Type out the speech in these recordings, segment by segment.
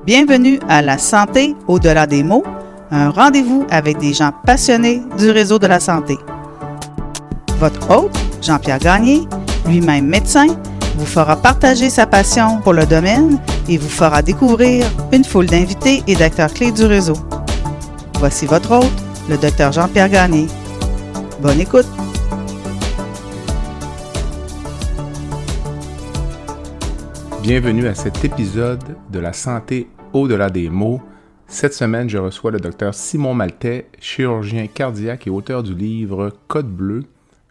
Bienvenue à La santé au-delà des mots, un rendez-vous avec des gens passionnés du réseau de la santé. Votre hôte, Jean-Pierre Gagné, lui-même médecin, vous fera partager sa passion pour le domaine et vous fera découvrir une foule d'invités et d'acteurs clés du réseau. Voici votre hôte, le Dr Jean-Pierre Gagné. Bonne écoute! Bienvenue à cet épisode de La santé au-delà des mots. Cette semaine, je reçois le Dr Simon Maltais, chirurgien cardiaque et auteur du livre Code bleu,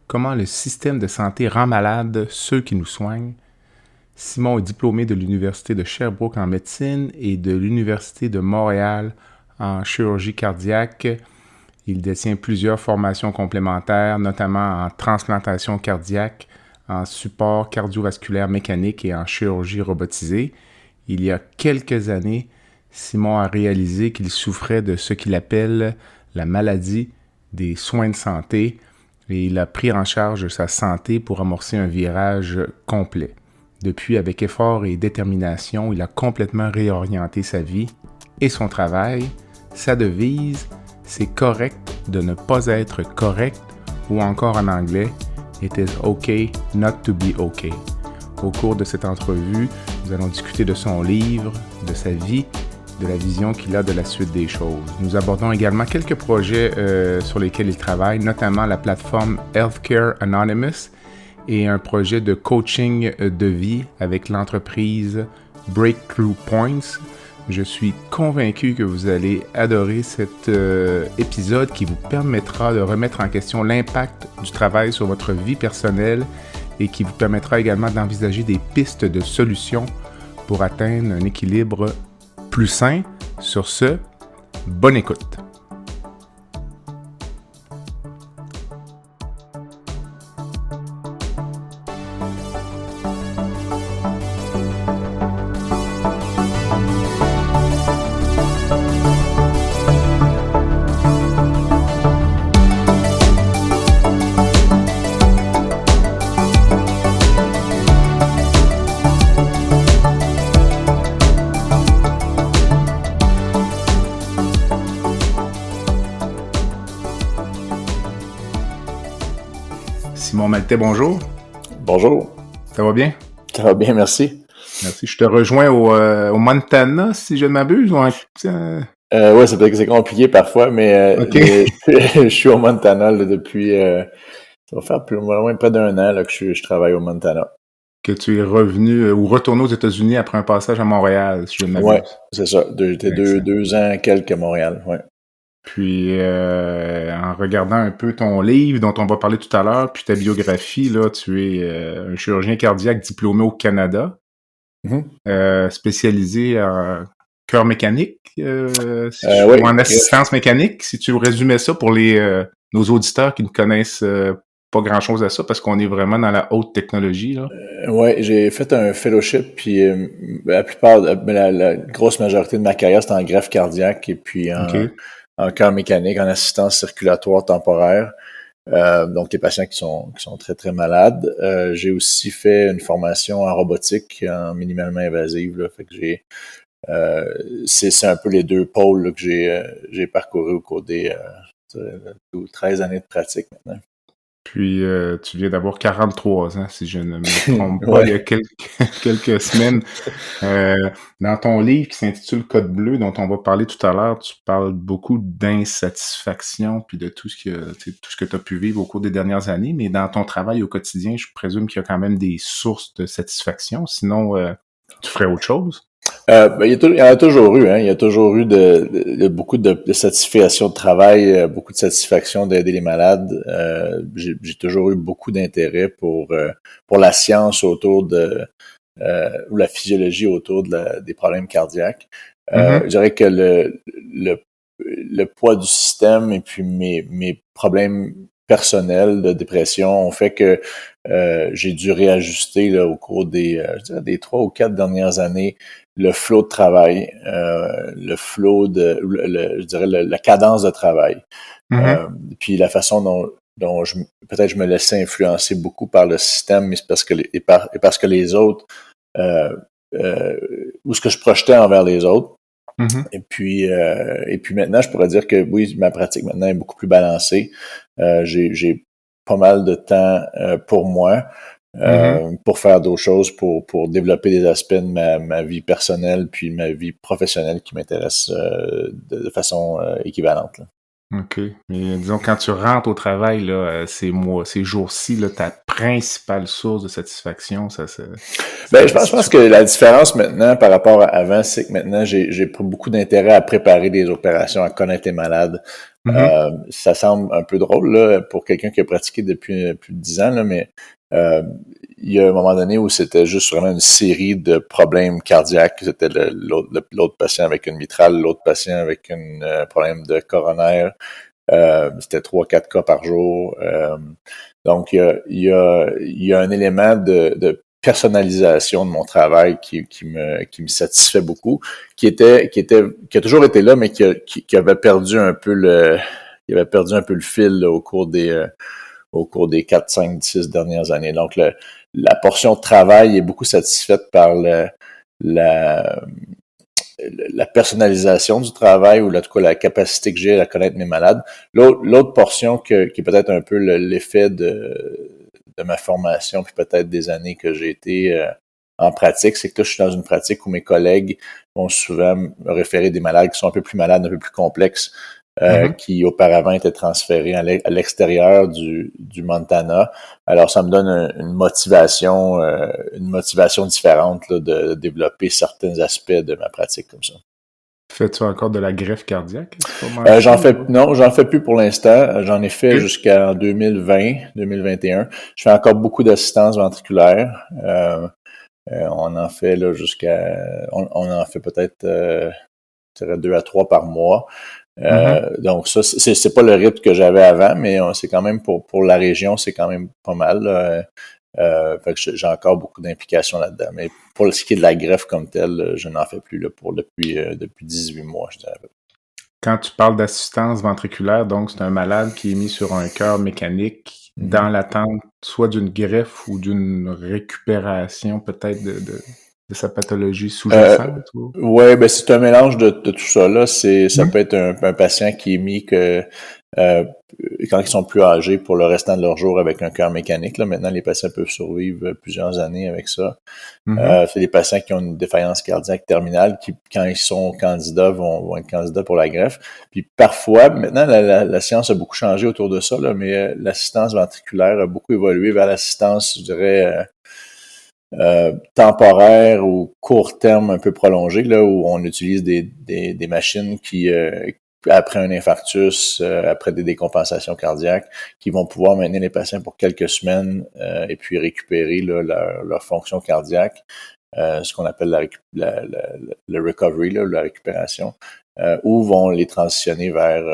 comment le système de santé rend malade ceux qui nous soignent. Simon est diplômé de l'Université de Sherbrooke en médecine et de l'Université de Montréal en chirurgie cardiaque. Il détient plusieurs formations complémentaires, notamment en transplantation cardiaque, en support cardiovasculaire mécanique et en chirurgie robotisée. Il y a quelques années, Simon a réalisé qu'il souffrait de ce qu'il appelle la maladie des soins de santé et il a pris en charge sa santé pour amorcer un virage complet. Depuis, avec effort et détermination, il a complètement réorienté sa vie et son travail. Sa devise, c'est correct de ne pas être correct, ou encore en anglais, It is okay not to be okay. Au cours de cette entrevue, nous allons discuter de son livre, de sa vie, de la vision qu'il a de la suite des choses. Nous abordons également quelques projets sur lesquels il travaille, notamment la plateforme Healthcare Anonymous et un projet de coaching de vie avec l'entreprise Breakthrough Points. Je suis convaincu que vous allez adorer cet épisode qui vous permettra de remettre en question l'impact du travail sur votre vie personnelle et qui vous permettra également d'envisager des pistes de solutions pour atteindre un équilibre plus sain. Sur ce, bonne écoute! Simon Maltais, bonjour. Bonjour. Ça va bien? Ça va bien, merci. Merci. Je te rejoins au Montana, si je ne m'abuse. Oui, c'est peut-être que c'est compliqué parfois, mais, Okay. je suis au Montana là, depuis... ça va faire plus ou moins près d'un an là, que je travaille au Montana. Que tu es revenu ou retourné aux États-Unis après un passage à Montréal, si je ne m'abuse. Oui, c'est ça. J'étais deux ans quelques à Montréal, oui. Puis, en regardant un peu ton livre dont on va parler tout à l'heure, puis ta biographie, là, tu es un chirurgien cardiaque diplômé au Canada, spécialisé en cœur mécanique, oui, ou en assistance mécanique, si tu résumais ça pour nos auditeurs qui ne connaissent pas grand-chose à ça, parce qu'on est vraiment dans la haute technologie, là. Oui, j'ai fait un fellowship, puis la grosse majorité de ma carrière, c'était en greffe cardiaque et puis en cœur mécanique, en assistance circulatoire temporaire. Donc les patients qui sont très très malades. J'ai aussi fait une formation en robotique, en minimalement invasive. Là, fait que c'est un peu les deux pôles là, que j'ai parcouru au cours des 13 années de pratique maintenant. Puis, tu viens d'avoir 43 ans, si je ne me trompe pas, Ouais. il y a quelques semaines. Dans ton livre qui s'intitule Code bleu, dont on va parler tout à l'heure, tu parles beaucoup d'insatisfaction puis de tout ce que tu as pu vivre au cours des dernières années. Mais dans ton travail au quotidien, je présume qu'il y a quand même des sources de satisfaction. Sinon, tu ferais autre chose? Il y en a toujours eu, hein. Il y a toujours eu beaucoup de satisfaction de travail, beaucoup de satisfaction d'aider les malades. J'ai toujours eu beaucoup d'intérêt pour la science autour ou la physiologie autour des problèmes cardiaques. Je dirais que le poids du système et puis mes problèmes personnels de dépression ont fait que j'ai dû réajuster là, au cours des 3 ou 4 dernières années le flot de travail, le flot je dirais la cadence de travail. Puis la façon dont peut-être je me laissais influencer beaucoup par le système, mais c'est parce que les autres, ou ce que je projetais envers les autres, Mhm. Et puis maintenant, je pourrais dire que oui, ma pratique maintenant est beaucoup plus balancée. J'ai pas mal de temps pour moi, Mhm. pour faire d'autres choses, pour développer des aspects de ma vie personnelle puis ma vie professionnelle qui m'intéressent de façon équivalente, là. OK. Mais disons, quand tu rentres au travail, là, ces jours-ci, là, ta principale source de satisfaction, Ben, ça se je pense situe que où? la différence maintenant par rapport à avant, c'est que maintenant, j'ai pris beaucoup d'intérêt à préparer des opérations, à connaître les malades. Mhm. Ça semble un peu drôle là, pour quelqu'un qui a pratiqué depuis plus de 10 ans, là, mais euh, il y a un moment donné où c'était juste vraiment une série de problèmes cardiaques. C'était l'autre patient avec une mitrale, l'autre patient avec un problème de coronaire. C'était 3-4 cas par jour. Donc, il y a un élément de personnalisation de mon travail qui me satisfait beaucoup, qui a toujours été là, mais qui avait perdu un peu le fil là, au cours des 4, 5, 6 dernières années. Donc, la portion de travail est beaucoup satisfaite par la, la personnalisation du travail ou en tout cas la capacité que j'ai à connaître mes malades. L'autre portion qui est peut-être un peu l'effet de ma formation puis peut-être des années que j'ai été en pratique, c'est que là, je suis dans une pratique où mes collègues vont souvent me référer des malades qui sont un peu plus malades, un peu plus complexes, Mhm. qui auparavant étaient transférés à l'extérieur du Montana. Alors, ça me donne une motivation différente là, de développer certains aspects de ma pratique comme ça. Fais-tu encore de la greffe cardiaque à ce moment-ci? Ou... Non, j'en fais plus pour l'instant. J'en ai fait OK. jusqu'en 2020, 2021. Je fais encore beaucoup d'assistance ventriculaire. On en fait là on en fait peut-être, je dirais 2 à 3 par mois. Mhm. Donc ça, c'est pas le rythme que j'avais avant, mais c'est quand même pour la région, c'est quand même pas mal, là. Fait que j'ai encore beaucoup d'implications là-dedans. Mais pour ce qui est de la greffe comme telle, je n'en fais plus là, depuis 18 mois, je dirais. Quand tu parles d'assistance ventriculaire, donc c'est un malade qui est mis sur un cœur mécanique Mhm. dans l'attente soit d'une greffe ou d'une récupération peut-être de sa pathologie Euh, sous-jacente ou... ouais, ben c'est un mélange de tout ça là. Ça Mhm. peut être un patient qui est mis euh, quand ils sont plus âgés pour le restant de leur jour avec un cœur mécanique. Là, maintenant, les patients peuvent survivre plusieurs années avec ça. Mhm. C'est des patients qui ont une défaillance cardiaque terminale qui, quand ils sont candidats, vont être candidats pour la greffe. Puis parfois, maintenant, la science a beaucoup changé autour de ça, là, mais l'assistance ventriculaire a beaucoup évolué vers l'assistance, je dirais, temporaire ou court terme un peu prolongé, là, où on utilise des machines qui, après un infarctus, après des décompensations cardiaques, qui vont pouvoir maintenir les patients pour quelques semaines et puis récupérer là, leur fonction cardiaque, ce qu'on appelle le recovery, là, la récupération, ou vont les transitionner vers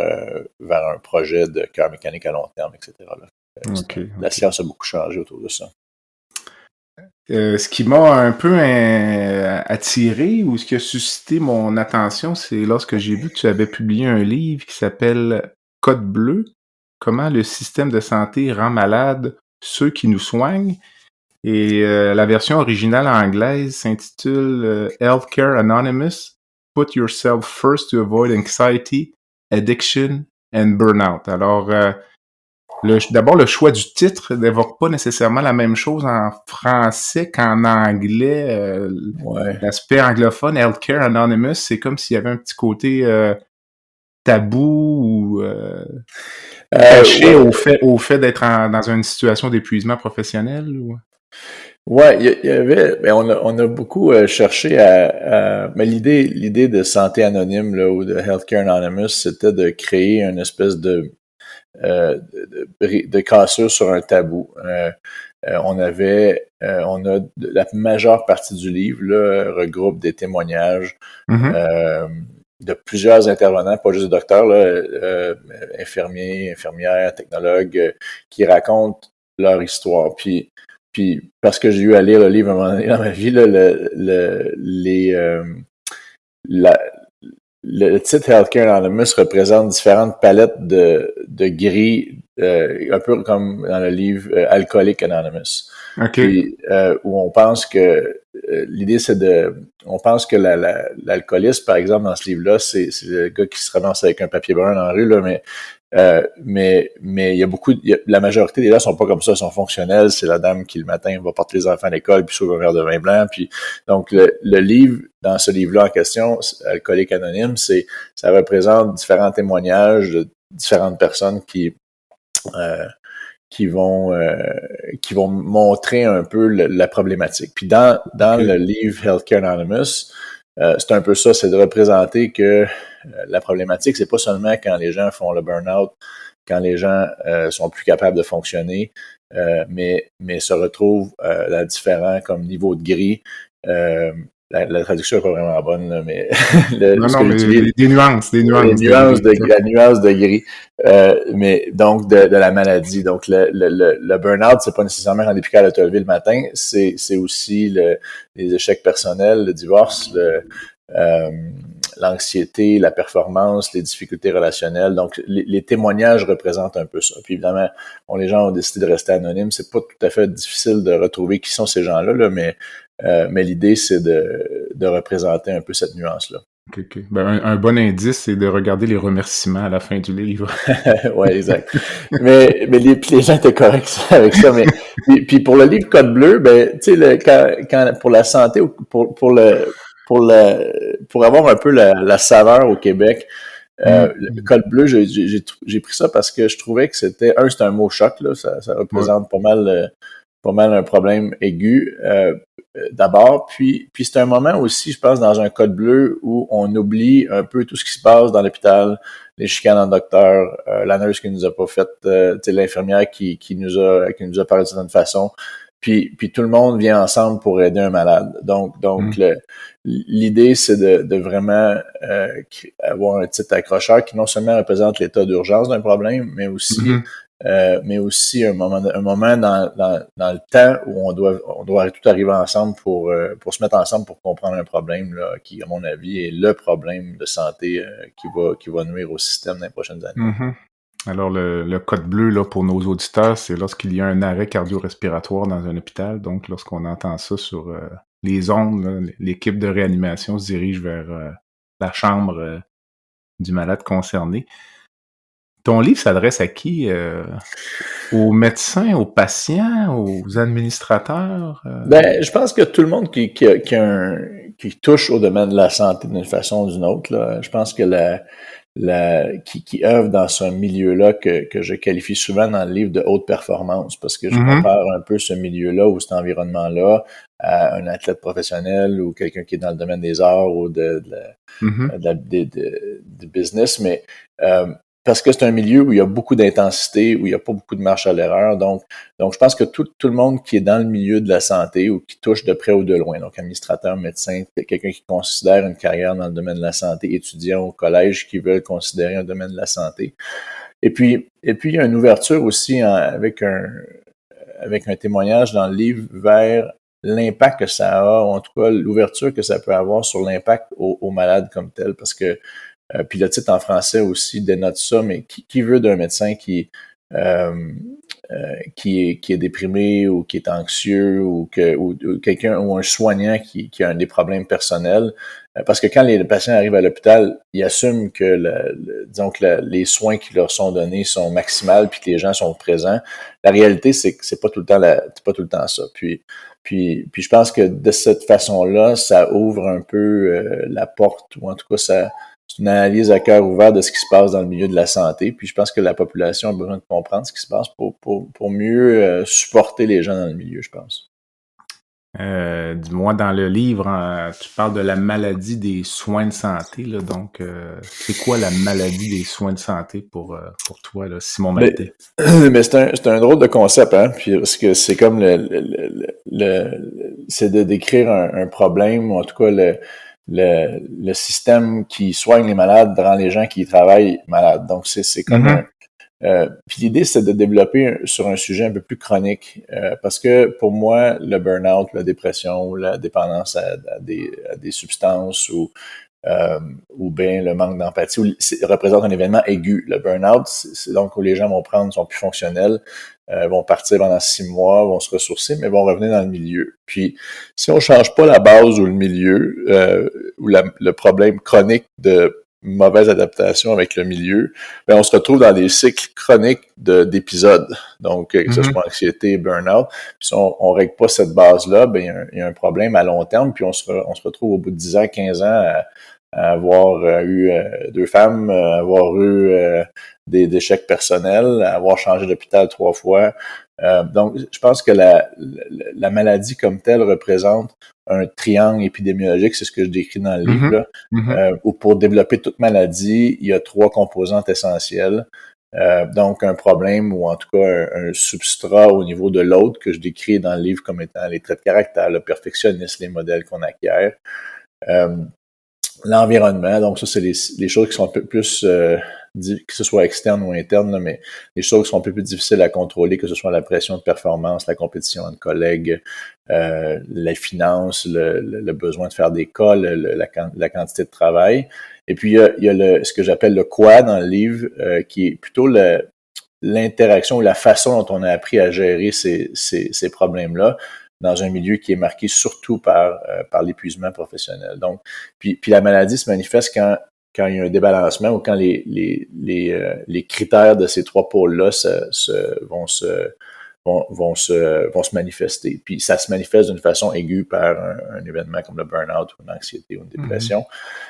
un projet de cœur mécanique à long terme, etc. Là. OK, La OK. science a beaucoup changé autour de ça. Ce qui m'a un peu attiré ou ce qui a suscité mon attention, c'est lorsque j'ai vu que tu avais publié un livre qui s'appelle Code bleu, comment le système de santé rend malade ceux qui nous soignent. Et la version originale anglaise s'intitule Healthcare Anonymous, Put Yourself First to Avoid Anxiety, Addiction and Burnout. Alors, d'abord, le choix du titre n'évoque pas nécessairement la même chose en français qu'en anglais. Ouais. L'aspect anglophone, Healthcare Anonymous, c'est comme s'il y avait un petit côté tabou ou caché Ouais, au fait d'être dans une situation d'épuisement professionnel. Ou... ouais, il y avait, ben on a beaucoup cherché mais l'idée de santé anonyme là ou de healthcare anonymous, c'était de créer une espèce de cassure sur un tabou. On a la majeure partie du livre là regroupe des témoignages Mhm. euh, de plusieurs intervenants, pas juste des docteurs, là, infirmiers, infirmières, technologues, qui racontent leur histoire. Puis parce que j'ai eu à lire le livre à un moment donné dans ma vie, là, la, le titre Healthcare Anonymous représente différentes palettes de grilles un peu comme dans le livre Alcoholics Anonymous. OK. Puis où on pense que l'idée c'est on pense que l'alcoolisme, par exemple, dans ce livre-là, c'est le gars qui se ramasse avec un papier brun dans la rue, là, mais il y a la majorité des gens sont pas comme ça, ils sont fonctionnels. C'est la dame qui le matin va porter les enfants à l'école puis sauve un verre de vin blanc. Puis donc le livre, dans ce livre-là en question, Alcoolique Anonyme, ça représente différents témoignages de différentes personnes qui vont montrer un peu la problématique. Puis dans le livre Healthcare Anonymous, c'est un peu ça, c'est de représenter que la problématique, c'est pas seulement quand les gens font le burn-out, quand les gens sont plus capables de fonctionner, mais se retrouvent dans différents comme niveaux de gris. La traduction n'est pas vraiment bonne, là, mais des nuances. La nuance de gris. Mais donc de la maladie. Donc le burn-out, c'est pas nécessairement quand t'es plus capable de te lever le matin, c'est aussi les échecs personnels, le divorce, l'anxiété, la performance, les difficultés relationnelles. Donc, les témoignages représentent un peu ça. Puis évidemment, les gens ont décidé de rester anonymes. C'est pas tout à fait difficile de retrouver qui sont ces gens-là, là, mais l'idée, c'est de représenter un peu cette nuance-là. Okay. Ben, un bon indice, c'est de regarder les remerciements à la fin du livre. Ouais, exact. mais les gens étaient corrects avec ça. Mais puis pour le livre Code bleu, ben tu sais quand pour la santé, pour avoir un peu la saveur au Québec, le Code bleu, j'ai pris ça parce que je trouvais que c'était un mot choc là, ça représente pas mal un problème aigu d'abord, puis c'est un moment aussi, je pense, dans un Code bleu où on oublie un peu tout ce qui se passe dans l'hôpital, les chicanes en docteur, la nurse qui nous a pas fait, l'infirmière qui nous a parlé de certaine façon, puis tout le monde vient ensemble pour aider un malade. Donc l'idée c'est de vraiment avoir un titre accrocheur qui non seulement représente l'état d'urgence d'un problème, mais aussi un moment dans le temps où on doit tout arriver ensemble pour se mettre ensemble pour comprendre un problème là, qui, à mon avis, est le problème de santé qui va nuire au système dans les prochaines années. Mm-hmm. Alors, le code bleu, là, pour nos auditeurs, c'est lorsqu'il y a un arrêt cardio-respiratoire dans un hôpital. Donc, lorsqu'on entend ça sur les ondes, là, l'équipe de réanimation se dirige vers la chambre du malade concerné. Ton livre s'adresse à qui? Aux médecins, aux patients, aux administrateurs? Ben, je pense que tout le monde qui touche au domaine de la santé d'une façon ou d'une autre, là, je pense que qui œuvre dans ce milieu-là que je qualifie souvent dans le livre de haute performance, parce que je compare un peu ce milieu-là ou cet environnement-là à un athlète professionnel ou quelqu'un qui est dans le domaine des arts ou du business, mais parce que c'est un milieu où il y a beaucoup d'intensité, où il n'y a pas beaucoup de marge à l'erreur. Donc je pense que tout le monde qui est dans le milieu de la santé ou qui touche de près ou de loin, donc administrateur, médecin, quelqu'un qui considère une carrière dans le domaine de la santé, étudiant au collège qui veulent considérer un domaine de la santé. Et puis il y a une ouverture aussi avec un témoignage dans le livre vers l'impact que ça a, ou en tout cas l'ouverture que ça peut avoir sur l'impact aux malades comme tel, parce que puis le titre en français aussi dénote ça, mais qui veut d'un médecin qui est déprimé ou qui est anxieux ou quelqu'un ou un soignant qui a des problèmes personnels, parce que quand les patients arrivent à l'hôpital, ils assument que disons que les soins qui leur sont donnés sont maximales puis que les gens sont présents. La réalité, c'est que c'est pas tout le temps ça. Puis je pense que de cette façon-là, ça ouvre un peu la porte, ou en tout cas c'est une analyse à cœur ouvert de ce qui se passe dans le milieu de la santé. Puis je pense que la population a besoin de comprendre ce qui se passe pour mieux supporter les gens dans le milieu, je pense. Dis-moi, dans le livre, tu parles de la maladie des soins de santé. Là, donc, c'est quoi la maladie des soins de santé pour toi, là, Simon Maltais? Mais c'est un drôle de concept, hein? Puis parce que c'est comme c'est de décrire un problème, ou en tout cas le système qui soigne les malades rend les gens qui y travaillent malades. Donc, c'est comme puis l'idée, c'est de développer sur un sujet un peu plus chronique, parce que pour moi, le burn-out, la dépression, la dépendance à des substances ou ou bien le manque d'empathie, représente un événement aigu. Le burn-out, c'est donc où les gens sont plus fonctionnels, vont partir pendant 6 mois, vont se ressourcer, mais vont revenir dans le milieu. Puis, si on change pas la base ou le milieu, ou le problème chronique de mauvaise adaptation avec le milieu, ben on se retrouve dans des cycles chroniques d'épisodes. Donc, que ce soit anxiété, burn-out. Puis si on règle pas cette base-là, ben il y a un problème à long terme, puis on se retrouve au bout de 10 ans, 15 ans à avoir eu 2 femmes, à avoir eu des échecs personnels, à avoir changé d'hôpital 3 fois. Donc, je pense que la maladie comme telle représente un triangle épidémiologique, c'est ce que je décris dans le livre, là, où pour développer toute maladie, il y a 3 composantes essentielles. Donc, un problème ou en tout cas un substrat au niveau de l'autre que je décris dans le livre comme étant les traits de caractère, le perfectionnisme, les modèles qu'on acquiert. L'environnement, donc ça, c'est les choses qui sont un peu plus, que ce soit externe ou interne, là, mais les choses qui sont un peu plus difficiles à contrôler, que ce soit la pression de performance, la compétition entre collègues, les finances, le besoin de faire des cas, la quantité de travail. Et puis, il y a ce que j'appelle le quoi dans le livre, qui est plutôt l'interaction ou la façon dont on a appris à gérer ces problèmes-là dans un milieu qui est marqué surtout par l'épuisement professionnel. Donc, puis la maladie se manifeste quand il y a un débalancement ou quand les critères de ces 3 pôles-là vont se manifester. Puis ça se manifeste d'une façon aiguë par un événement comme le burn-out ou une anxiété ou une dépression.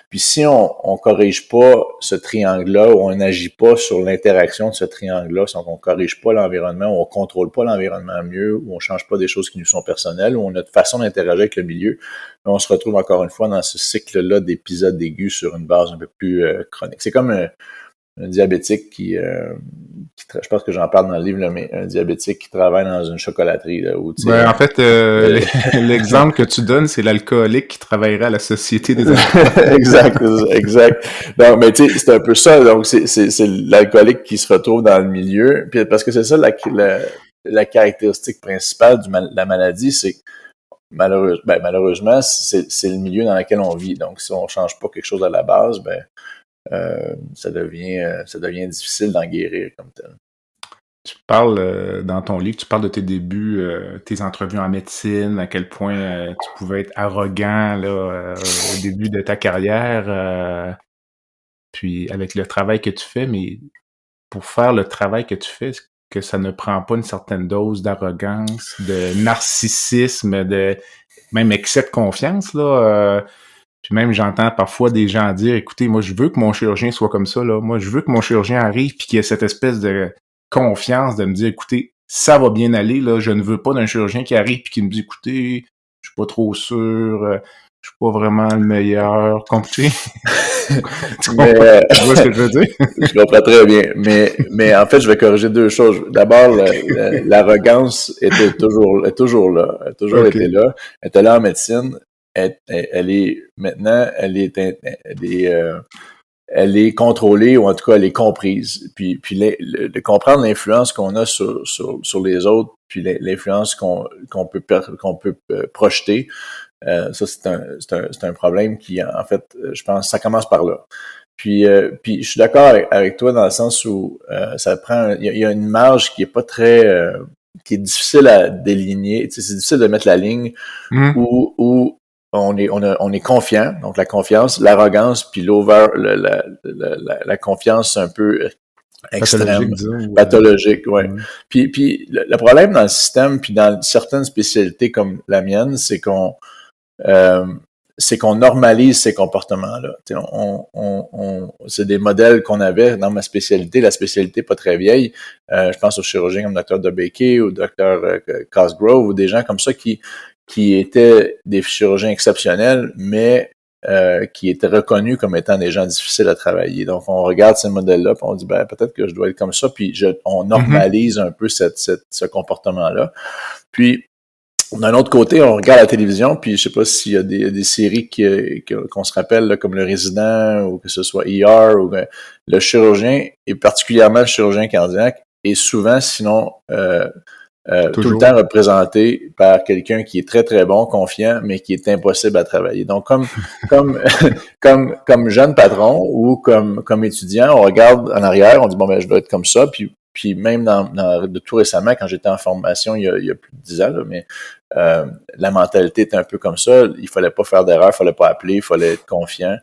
Puis si on corrige pas ce triangle-là ou on n'agit pas sur l'interaction de ce triangle-là, si on corrige pas l'environnement, ou on contrôle pas l'environnement mieux, ou on change pas des choses qui nous sont personnelles, ou notre façon d'interagir avec le milieu, on se retrouve encore une fois dans ce cycle-là d'épisodes aigus sur une base un peu plus chronique. C'est comme un diabétique qui je pense que j'en parle dans le livre, là, mais un diabétique qui travaille dans une chocolaterie. Là, où, en fait, l'exemple que tu donnes, c'est l'alcoolique qui travaillerait à la Société des alcooliques. exact. Donc, mais tu sais, c'est un peu ça. Donc, c'est l'alcoolique qui se retrouve dans le milieu. Puis, parce que c'est ça la caractéristique principale de la maladie, c'est malheureusement, c'est le milieu dans lequel on vit. Donc, si on change pas quelque chose à la base, ça devient difficile d'en guérir comme tel. Tu parles dans ton livre, tu parles de tes débuts, tes entrevues en médecine, à quel point tu pouvais être arrogant là, au début de ta carrière, puis avec le travail que tu fais, mais pour faire le travail que tu fais, est-ce que ça ne prend pas une certaine dose d'arrogance, de narcissisme, de même excès de confiance là? Puis même, j'entends parfois des gens dire, écoutez, moi, je veux que mon chirurgien soit comme ça, là. Moi, je veux que mon chirurgien arrive puis qu'il y ait cette espèce de confiance de me dire, écoutez, ça va bien aller, là. Je ne veux pas d'un chirurgien qui arrive puis qui me dit, écoutez, je suis pas trop sûr, je suis pas vraiment le meilleur. Compliqué. Tu vois ce que je veux dire? Je comprends très bien. Mais en fait, je vais corriger 2 choses. D'abord, l'arrogance était toujours là. Elle a toujours été là. Elle était là en médecine. Elle est maintenant, elle est contrôlée ou en tout cas elle est comprise. Puis de comprendre l'influence qu'on a sur les autres, puis l'influence qu'on peut projeter, ça c'est un problème qui en fait, je pense, ça commence par là. Puis je suis d'accord avec toi dans le sens où ça prend, il y a une marge qui est pas très qui est difficile à déligner. Tu sais, c'est difficile de mettre la ligne où on est confiant, donc la confiance, l'arrogance, puis la confiance un peu extrême, pathologique, ouais. Puis le problème dans le système, puis dans certaines spécialités comme la mienne, c'est qu'on normalise ces comportements-là. C'est des modèles qu'on avait dans ma spécialité, la spécialité pas très vieille. Je pense aux chirurgiens comme Dr. DeBakey ou Dr. Cosgrove ou des gens comme ça qui étaient des chirurgiens exceptionnels, mais qui étaient reconnus comme étant des gens difficiles à travailler. Donc, on regarde ces modèles-là, puis on dit, peut-être que je dois être comme ça, puis on normalise un peu ce comportement-là. Puis, d'un autre côté, on regarde la télévision, puis je sais pas s'il y a des séries qu'on se rappelle, là, comme Le Résident, ou que ce soit ER, ou le chirurgien, et particulièrement le chirurgien cardiaque, est souvent, sinon tout le temps représenté par quelqu'un qui est très, très bon, confiant, mais qui est impossible à travailler. Donc, comme jeune patron ou comme étudiant, on regarde en arrière, on dit, bon, ben, je dois être comme ça, puis même de tout récemment, quand j'étais en formation il y a plus de 10 ans, là, mais la mentalité était un peu comme ça. Il fallait pas faire d'erreur, il fallait pas appeler, il fallait être confiant,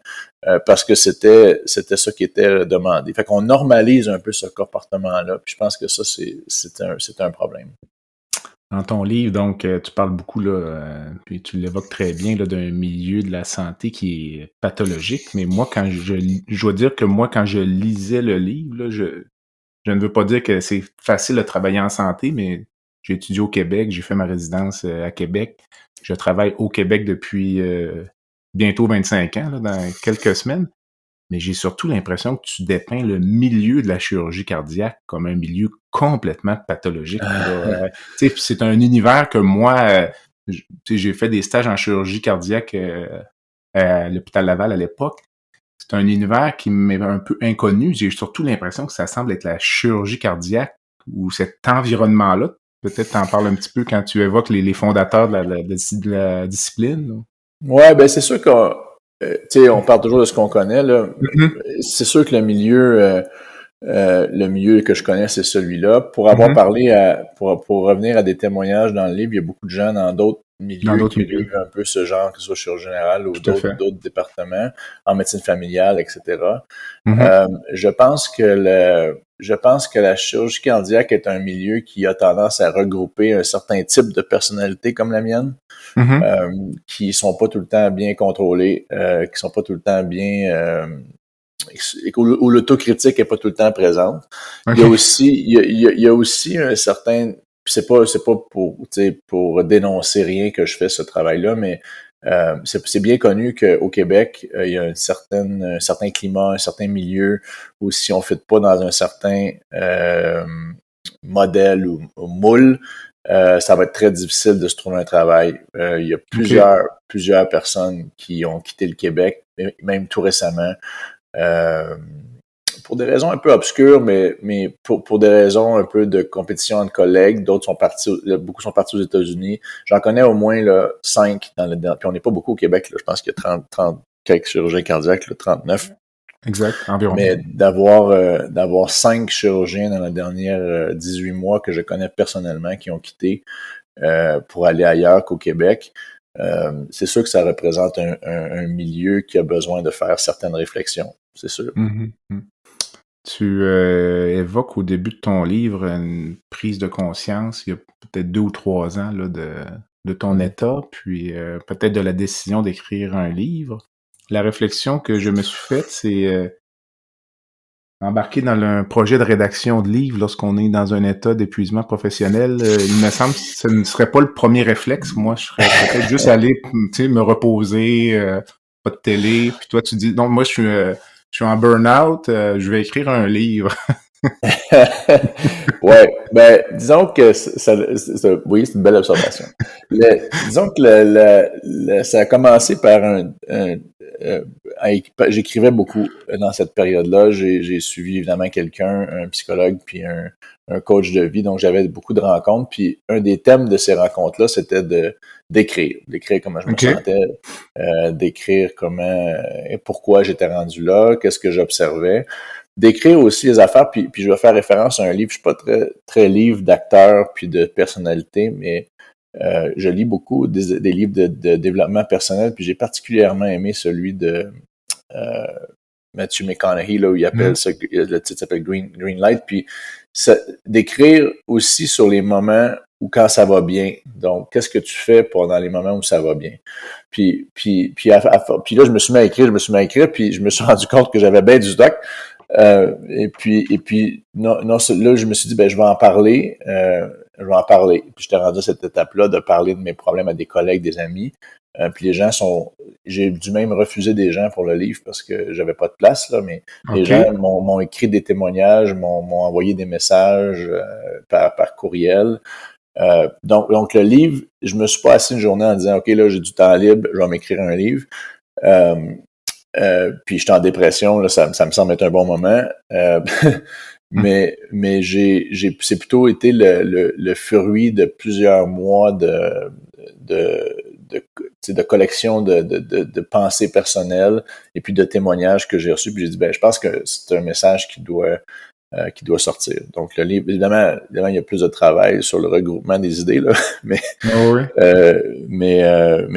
parce que c'était ça qui était demandé. Fait qu'on normalise un peu ce comportement-là, puis je pense que ça, c'est un problème. Dans ton livre, donc, tu parles beaucoup, là, puis tu l'évoques très bien, là, d'un milieu de la santé qui est pathologique, mais moi, je dois dire que moi, quand je lisais le livre, là, je ne veux pas dire que c'est facile de travailler en santé, mais j'ai étudié au Québec, j'ai fait ma résidence à Québec. Je travaille au Québec depuis bientôt 25 ans, là, dans quelques semaines. Mais j'ai surtout l'impression que tu dépeins le milieu de la chirurgie cardiaque comme un milieu complètement pathologique. C'est un univers que moi, j'ai fait des stages en chirurgie cardiaque à l'hôpital Laval à l'époque. C'est un univers qui m'est un peu inconnu. J'ai surtout l'impression que ça semble être la chirurgie cardiaque ou cet environnement-là. Peut-être t'en parles un petit peu quand tu évoques les fondateurs de la discipline. Ouais, ben c'est sûr qu'on on parle toujours de ce qu'on connaît, là. C'est sûr que le milieu que je connais, c'est celui-là. Pour avoir parlé pour revenir à des témoignages dans le livre, il y a beaucoup de gens dans d'autres milieux qui vivent un peu ce genre, que ce soit chirurgie générale ou d'autres départements, en médecine familiale, etc. Je pense que la chirurgie cardiaque est un milieu qui a tendance à regrouper un certain type de personnalité comme la mienne, qui sont pas tout le temps bien contrôlés, qui sont pas tout le temps bien, où l'autocritique est pas tout le temps présente. Okay. Il y a aussi un certain, c'est pas pour dénoncer rien que je fais ce travail-là, mais c'est bien connu qu'au Québec, il y a un certain climat, un certain milieu où si on ne fit pas dans un certain modèle ou moule, ça va être très difficile de se trouver un travail. Il y a plusieurs personnes qui ont quitté le Québec, même tout récemment, pour des raisons un peu obscures, mais pour des raisons un peu de compétition entre collègues. Beaucoup sont partis aux États-Unis. J'en connais au moins 5 puis on n'est pas beaucoup au Québec. Là. Je pense qu'il y a 30 quelques chirurgiens cardiaques, 39. Exact, environ. Mais d'avoir 5 chirurgiens dans les dernières 18 mois que je connais personnellement qui ont quitté pour aller ailleurs qu'au Québec, c'est sûr que ça représente un milieu qui a besoin de faire certaines réflexions, c'est sûr. Tu évoques au début de ton livre une prise de conscience, il y a peut-être 2 ou 3 ans là, de ton état, puis peut-être de la décision d'écrire un livre. La réflexion que je me suis faite, c'est embarquer dans un projet de rédaction de livre lorsqu'on est dans un état d'épuisement professionnel. Il me semble que ce ne serait pas le premier réflexe. Moi, je serais peut-être juste aller me reposer, pas de télé. Puis toi, tu dis, non, moi, je suis en burn-out, je vais écrire un livre. Ouais, ben disons que oui, c'est une belle observation. Disons que ça a commencé par j'écrivais beaucoup dans cette période-là. J'ai suivi évidemment quelqu'un, un psychologue, puis un coach de vie, donc j'avais beaucoup de rencontres. Puis un des thèmes de ces rencontres-là, c'était d'écrire comment je me sentais, d'écrire pourquoi j'étais rendu là, qu'est-ce que j'observais. D'écrire aussi les affaires, puis je vais faire référence à un livre, je suis pas très, très livre d'acteur puis de personnalité, mais je lis beaucoup des livres de développement personnel, puis j'ai particulièrement aimé celui de Matthew McConaughey, là, où il appelle ça, le titre s'appelle Green Light, puis d'écrire aussi sur les moments où quand ça va bien. Donc, qu'est-ce que tu fais pendant les moments où ça va bien? Puis là, je me suis mis à écrire, puis je me suis rendu compte que j'avais bien du stock. Et puis non, là, je me suis dit, je vais en parler. Puis j'étais rendu à cette étape-là de parler de mes problèmes à des collègues, des amis. Puis les gens j'ai dû même refuser des gens pour le livre parce que j'avais pas de place, là, mais les gens m'ont écrit des témoignages, m'ont envoyé des messages par courriel. Donc le livre, je me suis pas assis une journée en disant, OK, là, j'ai du temps libre, je vais m'écrire un livre. Puis j'étais en dépression, là, ça me semble être un bon moment. mais c'est plutôt été le fruit de plusieurs mois de collection de pensées personnelles et puis de témoignages que j'ai reçus. Puis j'ai dit, je pense que c'est un message qui doit sortir. Donc, le livre, évidemment, il y a plus de travail sur le regroupement des idées, là, mais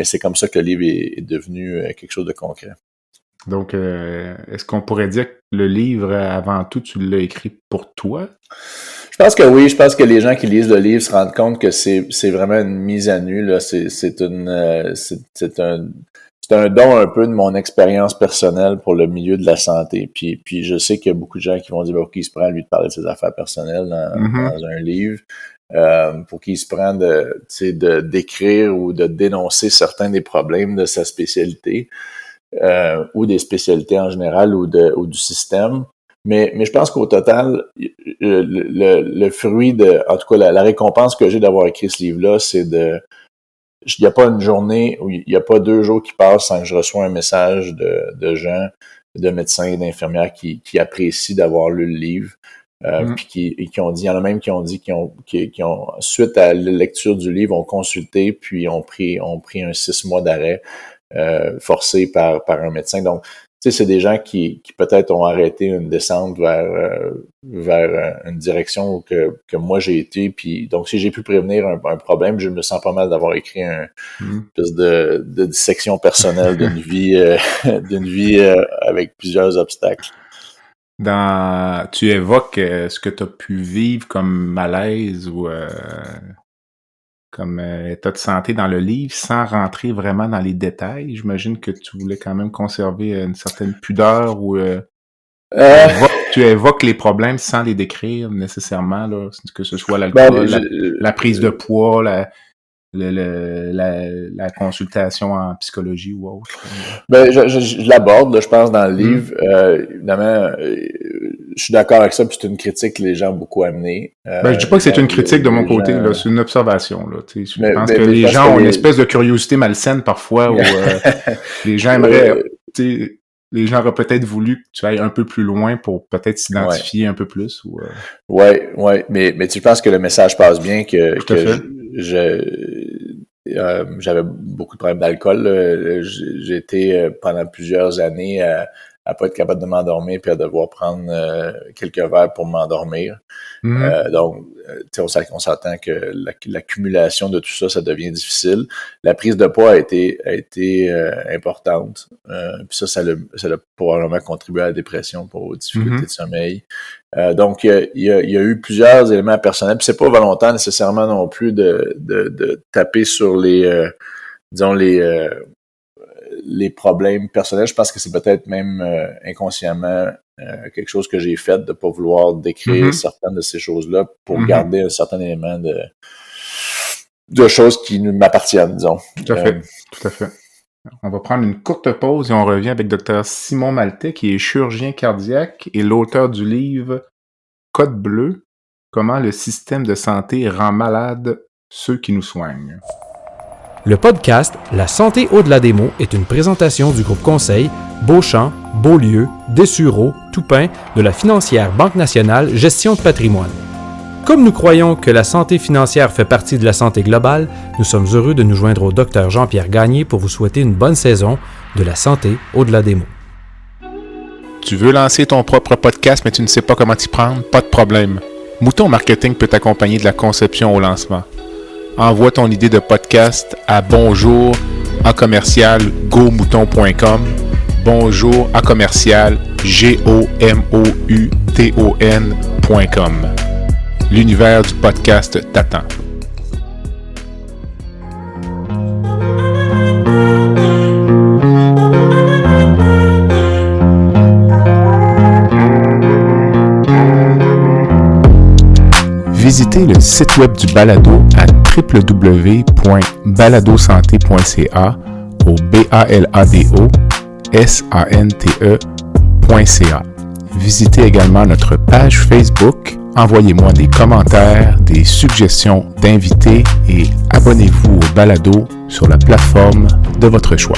c'est comme ça que le livre est devenu quelque chose de concret. Donc, est-ce qu'on pourrait dire que le livre, avant tout, tu l'as écrit pour toi? Je pense que oui. Je pense que les gens qui lisent le livre se rendent compte que c'est vraiment une mise à nu, là. C'est un don un peu de mon expérience personnelle pour le milieu de la santé. Puis je sais qu'il y a beaucoup de gens qui vont dire pour qui il se prend, lui, de parler de ses affaires personnelles dans un livre. Pour qui il se prend d'écrire ou de dénoncer certains des problèmes de sa spécialité. Ou des spécialités en général ou du système. Mais je pense qu'au total, le fruit en tout cas, la récompense que j'ai d'avoir écrit ce livre-là, c'est il n'y a pas une journée où il n'y a pas 2 jours qui passent sans que je reçois un message de gens, de médecins et d'infirmières qui apprécient d'avoir lu le livre. Puis qui ont dit, il y en a même qui ont dit qui ont suite à la lecture du livre, ont consulté puis ont pris un 6 mois d'arrêt. Forcé par un médecin. Donc, tu sais, c'est des gens qui peut-être ont arrêté une descente vers une direction que moi j'ai été. Puis, donc, si j'ai pu prévenir un problème, je me sens pas mal d'avoir écrit une espèce de dissection personnelle d'une vie avec plusieurs obstacles. Tu évoques ce que tu as pu vivre comme malaise ou comme état de santé dans le livre, sans rentrer vraiment dans les détails. J'imagine que tu voulais quand même conserver une certaine pudeur ou tu évoques les problèmes sans les décrire nécessairement, là, que ce soit l'alcool, la prise de poids, la consultation en psychologie ou autre. Je l'aborde, là, je pense, dans le livre. Évidemment, je suis d'accord avec ça, puis c'est une critique que les gens ont beaucoup amenée. Je dis pas que c'est une critique de mon côté, là, c'est une observation. Là, je pense que les gens ont une espèce de curiosité malsaine parfois où les gens aimeraient... les gens auraient peut-être voulu que tu ailles un peu plus loin pour peut-être s'identifier un peu plus. Ouais, mais tu penses que le message passe bien, que j'avais beaucoup de problèmes d'alcool. J'ai été pendant plusieurs années à pas être capable de m'endormir puis à devoir prendre quelques verres pour m'endormir. Donc, on s'entend que l'accumulation de tout ça, ça devient difficile. La prise de poids a été importante. Puis ça a probablement contribué à la dépression pour aux difficultés de sommeil. Donc, il y a eu plusieurs éléments personnels. Puis c'est pas volontaire nécessairement non plus de taper sur les problèmes personnels. Je pense que c'est peut-être même inconsciemment quelque chose que j'ai fait de pas vouloir décrire certaines de ces choses-là pour garder un certain élément de choses qui m'appartiennent, disons. Tout à fait. On va prendre une courte pause et on revient avec Dr Simon Maltais, qui est chirurgien cardiaque et l'auteur du livre Code bleu, comment le système de santé rend malade ceux qui nous soignent. Le podcast La santé au-delà des mots est une présentation du groupe conseil Beauchamp, Beaulieu, Dessureau, Toupin de la financière Banque nationale Gestion de patrimoine. Comme nous croyons que la santé financière fait partie de la santé globale, nous sommes heureux de nous joindre au Dr Jean-Pierre Gagné pour vous souhaiter une bonne saison de La santé au-delà des mots. Tu veux lancer ton propre podcast mais tu ne sais pas comment t'y prendre? Pas de problème. Mouton Marketing peut t'accompagner de la conception au lancement. Envoie ton idée de podcast à bonjour@gomouton.com, bonjour@gomouton.com. L'univers du podcast t'attend. Visitez le site web du balado à www.baladosanté.ca au BALADOSANTE.ca. Visitez également notre page Facebook, envoyez-moi des commentaires, des suggestions d'invités et abonnez-vous au balado sur la plateforme de votre choix.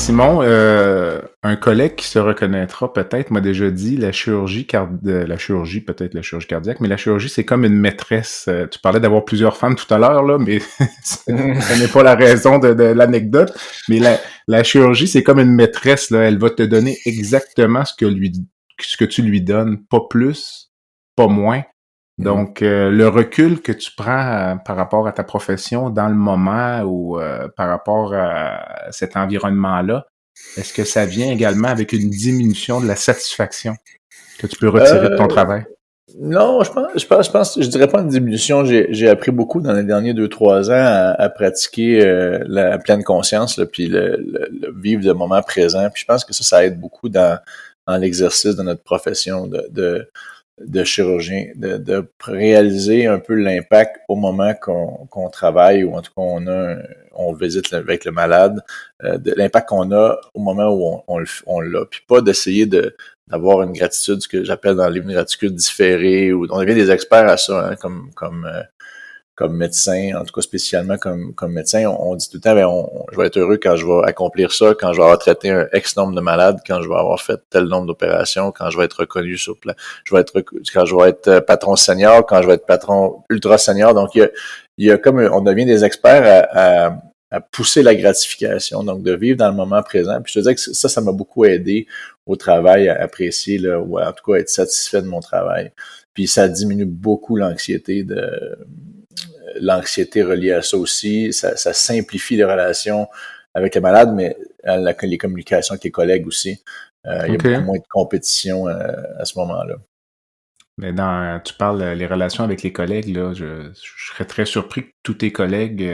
Simon, un collègue qui se reconnaîtra peut-être m'a déjà dit la chirurgie peut-être la chirurgie cardiaque, mais la chirurgie, c'est comme une maîtresse. Tu parlais d'avoir plusieurs femmes tout à l'heure, là, mais ce n'est pas la raison de l'anecdote. Mais la chirurgie, c'est comme une maîtresse, là. Elle va te donner exactement ce que tu lui donnes, pas plus, pas moins. Donc, le recul que tu prends par rapport à ta profession dans le moment ou par rapport à cet environnement-là, est-ce que ça vient également avec une diminution de la satisfaction que tu peux retirer de ton travail? Non, je dirais pas une diminution. J'ai appris beaucoup dans les derniers 2-3 ans à pratiquer la pleine conscience, là, puis le vivre le moment présent. Puis je pense que ça aide beaucoup dans l'exercice de notre profession de chirurgien, de réaliser un peu l'impact au moment qu'on travaille ou en tout cas on visite avec le malade, de l'impact qu'on a au moment où on l'a. Puis pas d'essayer d'avoir une gratitude, ce que j'appelle dans le livre une gratitude différée, ou on devient des experts à ça, hein, comme médecin, en tout cas spécialement comme médecin, on dit tout le temps, je vais être heureux quand je vais accomplir ça, quand je vais avoir traité un X nombre de malades, quand je vais avoir fait tel nombre d'opérations, quand je vais être reconnu quand je vais être patron senior, quand je vais être patron ultra senior. Donc, il y a comme, on devient des experts à pousser la gratification, donc de vivre dans le moment présent. Puis je te dis que ça m'a beaucoup aidé au travail, à apprécier, là, ou en tout cas être satisfait de mon travail. Puis ça diminue beaucoup l'anxiété reliée à ça aussi. Ça simplifie les relations avec les malades, mais les communications avec les collègues aussi. Il y a beaucoup moins de compétition à ce moment-là. Mais tu parles les relations avec les collègues, là, je serais très surpris que tous tes collègues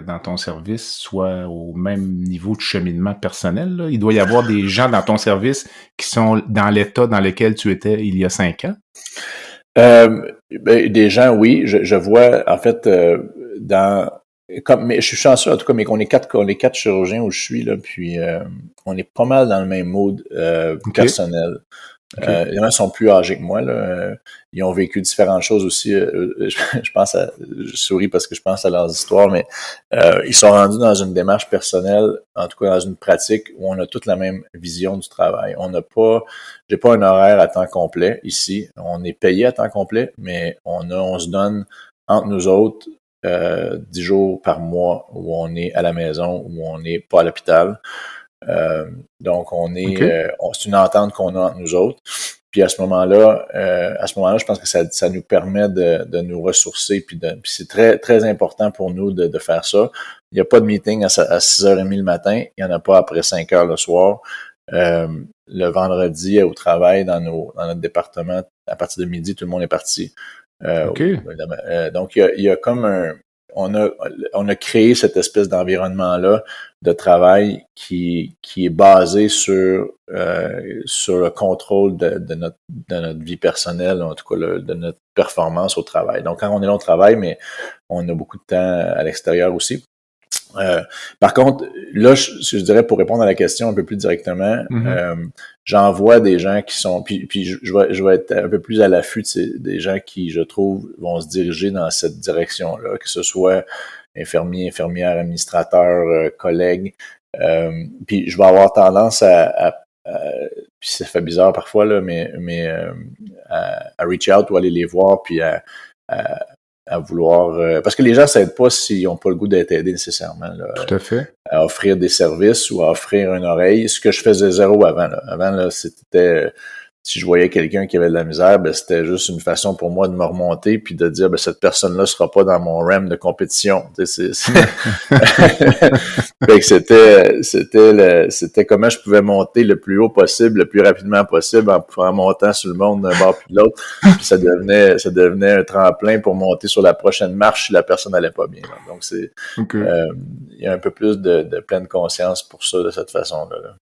dans ton service soient au même niveau de cheminement personnel, là. Il doit y avoir des gens dans ton service qui sont dans l'état dans lequel tu étais il y a 5 ans. Des gens, oui. Je vois, en fait, mais je suis chanceux, en tout cas, mais on est quatre chirurgiens où je suis, là, puis on est pas mal dans le même mood personnel. Okay. Il y en a qui sont plus âgés que moi, là. Ils ont vécu différentes choses aussi. Je souris parce que je pense à leurs histoires, mais ils sont rendus dans une démarche personnelle, en tout cas dans une pratique où on a toute la même vision du travail. J'ai pas un horaire à temps complet ici. On est payé à temps complet, mais on se donne entre nous autres 10 jours par mois où on est à la maison, où on n'est pas à l'hôpital. Donc, c'est une entente qu'on a entre nous autres. Puis à ce moment-là, je pense que ça nous permet de nous ressourcer. Puis c'est très, très important pour nous de faire ça. Il n'y a pas de meeting à 6h30 le matin. Il n'y en a pas après 5h le soir. Le vendredi, au travail, dans notre département, à partir de midi, tout le monde est parti. Donc, il y a comme on a créé cette espèce d'environnement-là de travail qui est basé sur le contrôle de notre vie personnelle, en tout cas de notre performance au travail. Donc, quand on est là au travail, mais on a beaucoup de temps à l'extérieur aussi. Par contre, là, je dirais, pour répondre à la question un peu plus directement, j'en vois des gens qui sont, puis je vais être un peu plus à l'affût des gens qui, je trouve, vont se diriger dans cette direction-là, que ce soit infirmiers, infirmières, administrateurs, collègues. Puis je vais avoir tendance puis ça fait bizarre parfois, là, mais à reach out ou aller les voir, puis à vouloir... parce que les gens ne s'aident pas s'ils n'ont pas le goût d'être aidés nécessairement. Là, tout à fait. À offrir des services ou à offrir une oreille. Ce que je faisais zéro avant. Là. Avant, là, c'était... si je voyais quelqu'un qui avait de la misère, c'était juste une façon pour moi de me remonter puis de dire, cette personne-là sera pas dans mon RAM de compétition. Fait que c'était comment je pouvais monter le plus haut possible, le plus rapidement possible en montant sur le monde d'un bord puis de l'autre. Puis ça devenait un tremplin pour monter sur la prochaine marche si la personne n'allait pas bien. Là. Donc il y a un peu plus de pleine conscience pour ça de cette façon-là. Là.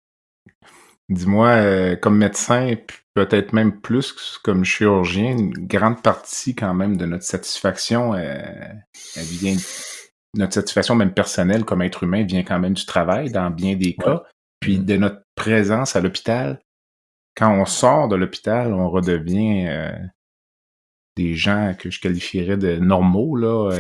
Dis-moi, comme médecin, peut-être même plus comme chirurgien, une grande partie quand même de notre satisfaction, elle vient, notre satisfaction même personnelle comme être humain vient quand même du travail dans bien des cas, puis de notre présence à l'hôpital. Quand on sort de l'hôpital, on redevient des gens que je qualifierais de normaux, là,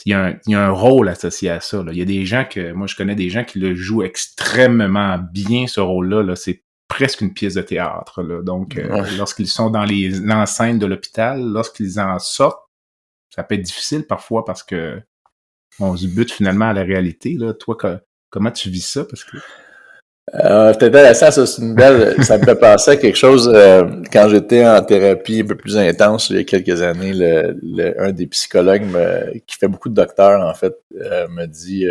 il y a un rôle associé à ça. Là. Il y a des gens moi je connais des gens qui le jouent extrêmement bien, ce rôle-là. Là. C'est presque une pièce de théâtre. Là. Donc, lorsqu'ils sont dans l'enceinte de l'hôpital, lorsqu'ils en sortent, ça peut être difficile parfois parce que on se bute finalement à la réalité. Là. Toi, comment tu vis ça? Parce que c'est intéressant, ça, c'est une belle, ça me fait penser à quelque chose, quand j'étais en thérapie un peu plus intense il y a quelques années, un des psychologues qui fait beaucoup de docteurs, en fait, me dit,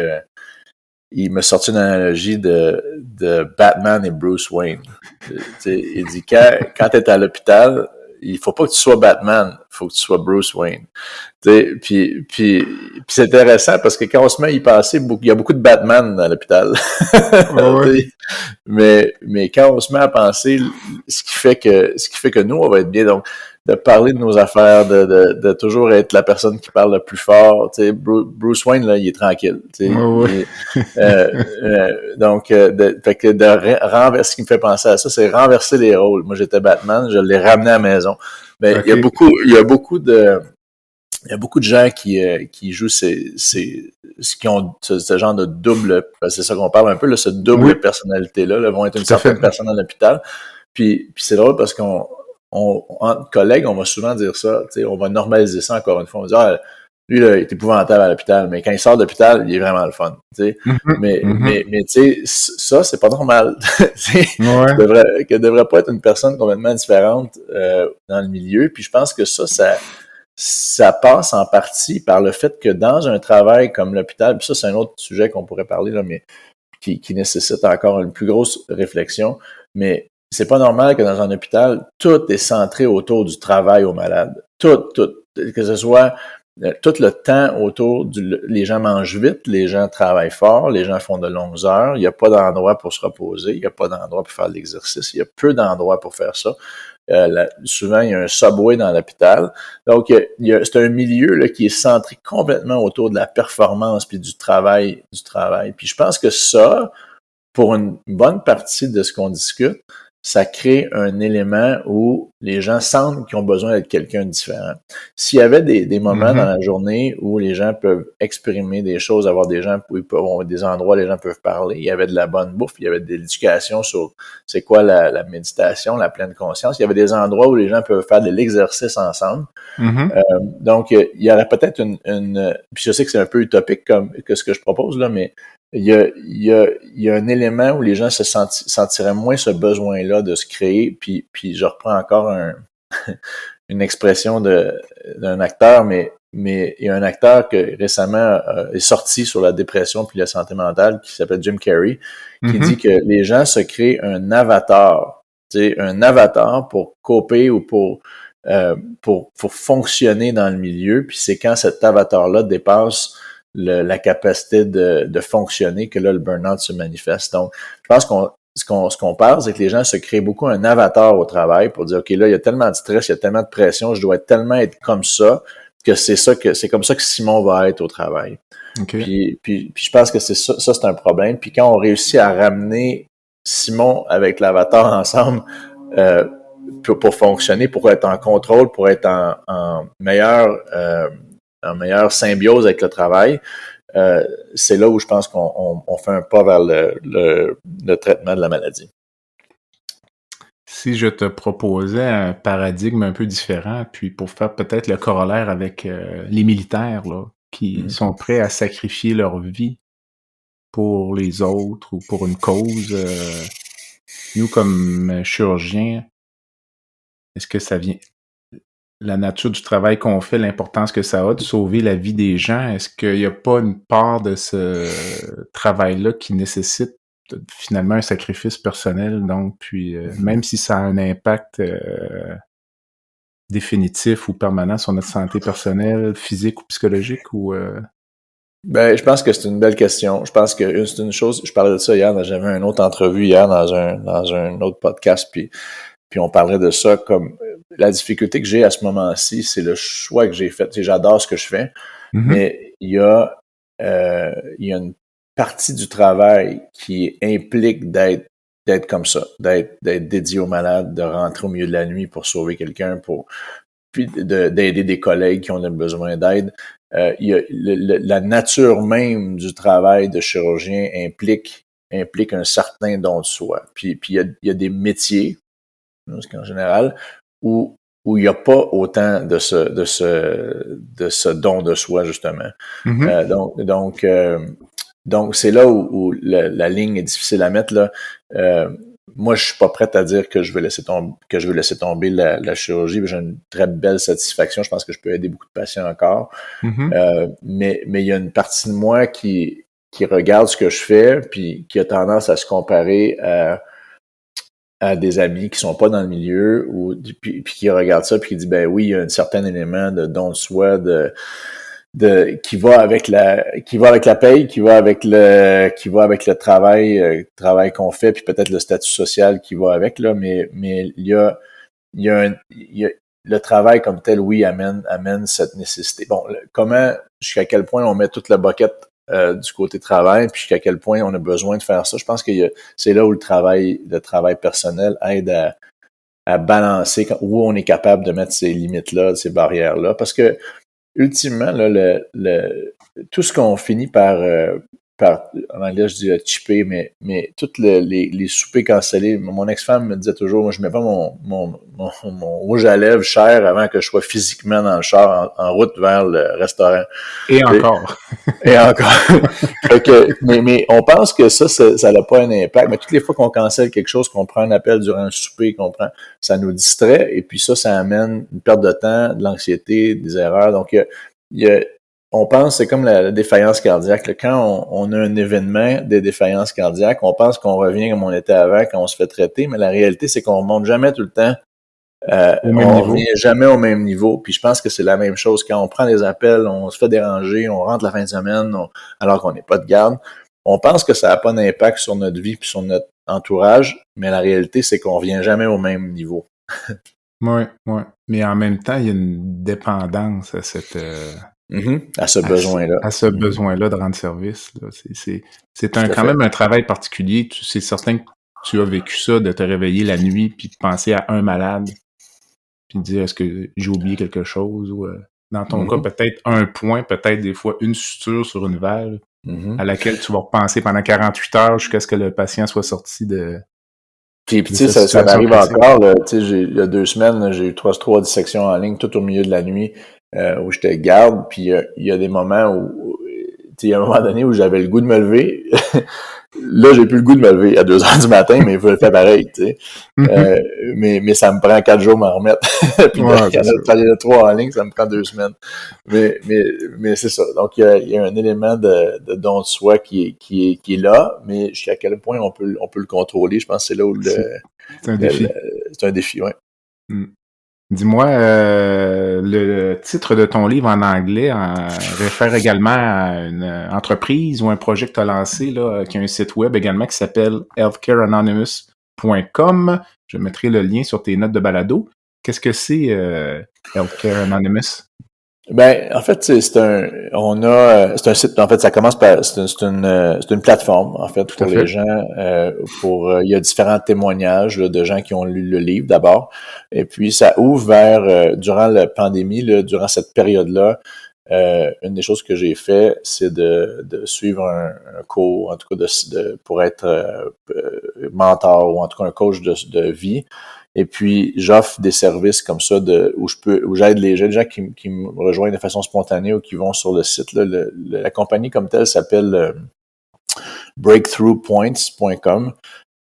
il me sortit une analogie de Batman et Bruce Wayne. Il dit, quand t'es à l'hôpital, il faut pas que tu sois Batman, il faut que tu sois Bruce Wayne. Puis c'est intéressant parce que quand on se met à y passer, il y a beaucoup de Batman dans l'hôpital. Ouais. mais quand on se met à penser, ce qui fait que nous, on va être bien, donc de parler de nos affaires, de toujours être la personne qui parle le plus fort. Bruce Wayne, là, il est tranquille. Ouais. Donc, fait que renverser, ce qui me fait penser à ça, c'est renverser les rôles. Moi, j'étais Batman, je l'ai ramené à la maison. Mais okay. il y a beaucoup de gens qui jouent qui ont ce genre de double, c'est ça qu'on parle un peu, là, ce double personnalité-là, là, vont être une certaine personne à l'hôpital. Puis c'est drôle parce entre collègues, on va souvent dire ça, on va normaliser ça encore une fois. On va dire, lui, là, il est épouvantable à l'hôpital, mais quand il sort de l'hôpital, il est vraiment le fun. Mais tu sais, ça, c'est pas normal. Que devrait pas être une personne complètement différente dans le milieu. Puis je pense que ça passe en partie par le fait que dans un travail comme l'hôpital, puis ça, c'est un autre sujet qu'on pourrait parler, là, mais qui nécessite encore une plus grosse réflexion, mais c'est pas normal que dans un hôpital, tout est centré autour du travail aux malades. Tout, que ce soit tout le temps autour les gens mangent vite, les gens travaillent fort, les gens font de longues heures, il n'y a pas d'endroit pour se reposer, il n'y a pas d'endroit pour faire de l'exercice, il y a peu d'endroits pour faire ça. Souvent, il y a un subway dans l'hôpital. Donc, c'est un milieu là, qui est centré complètement autour de la performance puis du travail. Puis je pense que ça, pour une bonne partie de ce qu'on discute, ça crée un élément où les gens sentent qu'ils ont besoin d'être quelqu'un de différent. S'il y avait des moments dans la journée où les gens peuvent exprimer des choses, avoir des gens où ils peuvent avoir des endroits où les gens peuvent parler, il y avait de la bonne bouffe, il y avait de l'éducation sur c'est quoi la méditation, la pleine conscience, il y avait des endroits où les gens peuvent faire de l'exercice ensemble. Donc, il y aurait peut-être puis je sais que c'est un peu utopique que ce que je propose là, mais il y a un élément où les gens se sentiraient moins ce besoin-là de se créer, puis je reprends encore une expression d'un acteur, mais il y a un acteur que récemment est sorti sur la dépression puis la santé mentale, qui s'appelle Jim Carrey, qui dit que les gens se créent un avatar, un avatar pour coper ou pour fonctionner dans le milieu, puis c'est quand cet avatar-là dépasse la capacité de fonctionner que là, le burn-out se manifeste. Donc, je pense ce qu'on parle, c'est que les gens se créent beaucoup un avatar au travail pour dire, OK, là, il y a tellement de stress, il y a tellement de pression, je dois tellement être comme ça, que c'est comme ça que Simon va être au travail. Okay. Puis je pense que ça, c'est un problème. Puis quand on réussit à ramener Simon avec l'avatar ensemble, pour fonctionner, pour être en contrôle, pour être en meilleure symbiose avec le travail, c'est là où je pense qu'on fait un pas vers le traitement de la maladie. Si je te proposais un paradigme un peu différent, puis pour faire peut-être le corollaire avec les militaires là, qui sont prêts à sacrifier leur vie pour les autres ou pour une cause, nous comme chirurgiens, est-ce que ça vient... La nature du travail qu'on fait, l'importance que ça a de sauver la vie des gens, est-ce qu'il n'y a pas une part de ce travail-là qui nécessite finalement un sacrifice personnel, donc, puis même si ça a un impact définitif ou permanent sur notre santé personnelle, physique ou psychologique, ou... Ben, je pense que c'est une belle question. Je pense que c'est une chose, je parlais de ça hier, j'avais une autre entrevue hier dans un autre podcast, puis on parlait de ça comme la difficulté que j'ai à ce moment-ci, c'est le choix que j'ai fait. J'adore ce que je fais, mais il y a une partie du travail qui implique d'être comme ça, d'être dédié aux malades, de rentrer au milieu de la nuit pour sauver quelqu'un, puis d'aider des collègues qui ont besoin d'aide. la nature même du travail de chirurgien implique un certain don de soi. Puis il y a des métiers, en général, où il n'y a pas autant de ce don de soi, justement. Donc c'est là où la ligne est difficile à mettre, là. Moi, je suis pas prête à dire que je veux laisser tomber la chirurgie. J'ai une très belle satisfaction. Je pense que je peux aider beaucoup de patients encore. Mais il y a une partie de moi qui regarde ce que je fais, puis qui a tendance à se comparer à des amis qui sont pas dans le milieu, puis qui regardent ça, puis qui dit, ben oui, il y a un certain élément de don de soi, qui va avec la paye, qui va avec le travail qu'on fait, puis peut-être le statut social qui va avec, là, mais il y a le travail comme tel, oui, amène cette nécessité. Bon, jusqu'à quel point on met toute la bucket du côté travail, puis jusqu'à quel point on a besoin de faire ça. Je pense que c'est là où le travail personnel aide à balancer, où on est capable de mettre ces limites-là, ces barrières-là, parce que ultimement, là, tout ce qu'on finit par en anglais, je dis chipper, mais toutes les soupers cancellés. Mon ex-femme me disait toujours, moi, je mets pas mon rouge à lèvres cher avant que je sois physiquement dans le char en route vers le restaurant. Et encore. Mais on pense que ça n'a pas un impact. Mais toutes les fois qu'on cancelle quelque chose, qu'on prend un appel durant un souper, ça nous distrait, et puis ça amène une perte de temps, de l'anxiété, des erreurs. Donc, on pense, c'est comme la défaillance cardiaque. Là, quand on a un événement de défaillance cardiaque, on pense qu'on revient comme on était avant quand on se fait traiter, mais la réalité, c'est qu'on remonte jamais tout le temps. On revient jamais au même niveau. Puis je pense que c'est la même chose. Quand on prend des appels, on se fait déranger, on rentre la fin de semaine alors qu'on n'est pas de garde. On pense que ça n'a pas d'impact sur notre vie puis sur notre entourage, mais la réalité, c'est qu'on revient jamais au même niveau. Oui. Mais en même temps, il y a une dépendance à cette... à ce besoin-là. À ce besoin-là de rendre service. Là. C'est quand même un travail particulier. C'est certain que tu as vécu ça, de te réveiller la nuit puis de penser à un malade puis de dire, est-ce que j'ai oublié quelque chose? Ou dans ton cas, peut-être un point, peut-être des fois une suture sur une valve à laquelle tu vas repenser pendant 48 heures jusqu'à ce que le patient soit sorti de... Puis tu sais, ça m'arrive encore. Tu sais, il y a 2 semaines, là, j'ai eu 3 dissections en ligne tout au milieu de la nuit où j'étais garde. Puis il y a des moments où il y a un moment donné où j'avais le goût de me lever. Là, j'ai plus le goût de me lever à 2h du matin, mais je le fais pareil, tu sais. Mais ça me prend 4 jours à m'en remettre. Puis il y en a 3 en ligne, ça me prend 2 semaines. Mais c'est ça. Donc, il y a un élément de don de soi qui est là, mais jusqu'à quel point on peut le contrôler, je pense que c'est là où c'est un défi. C'est un défi, oui. Dis-moi, le titre de ton livre en anglais réfère également à une entreprise ou un projet que tu as lancé, là, qui a un site web également qui s'appelle healthcareanonymous.com. Je mettrai le lien sur tes notes de balado. Qu'est-ce que c'est Healthcare Anonymous? Ben, en fait, c'est un site. En fait, ça commence par c'est une plateforme en fait pour les gens. Il y a différents témoignages là, de gens qui ont lu le livre d'abord, et puis ça ouvre vers durant la pandémie, là, durant cette période-là. Une des choses que j'ai fait, c'est de suivre un cours, en tout cas pour être mentor ou en tout cas un coach de vie. Et puis, j'offre des services comme ça où j'aide les gens qui me rejoignent de façon spontanée ou qui vont sur le site. Là. La compagnie comme telle s'appelle breakthroughpoints.com.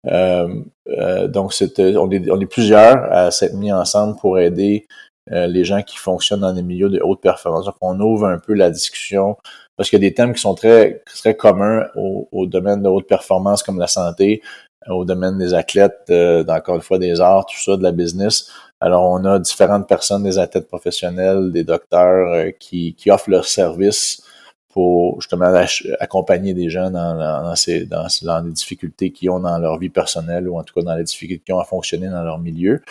Donc, on est plusieurs à s'être mis ensemble pour aider les gens qui fonctionnent dans des milieux de haute performance. Donc, on ouvre un peu la discussion parce qu'il y a des thèmes qui sont très, très communs au domaine de haute performance comme la santé, au domaine des athlètes, encore une fois des arts, tout ça, de la business. Alors, on a différentes personnes, des athlètes professionnels, des docteurs qui offrent leurs services pour justement accompagner des gens dans les difficultés qu'ils ont dans leur vie personnelle ou en tout cas dans les difficultés qu'ils ont à fonctionner dans leur milieu.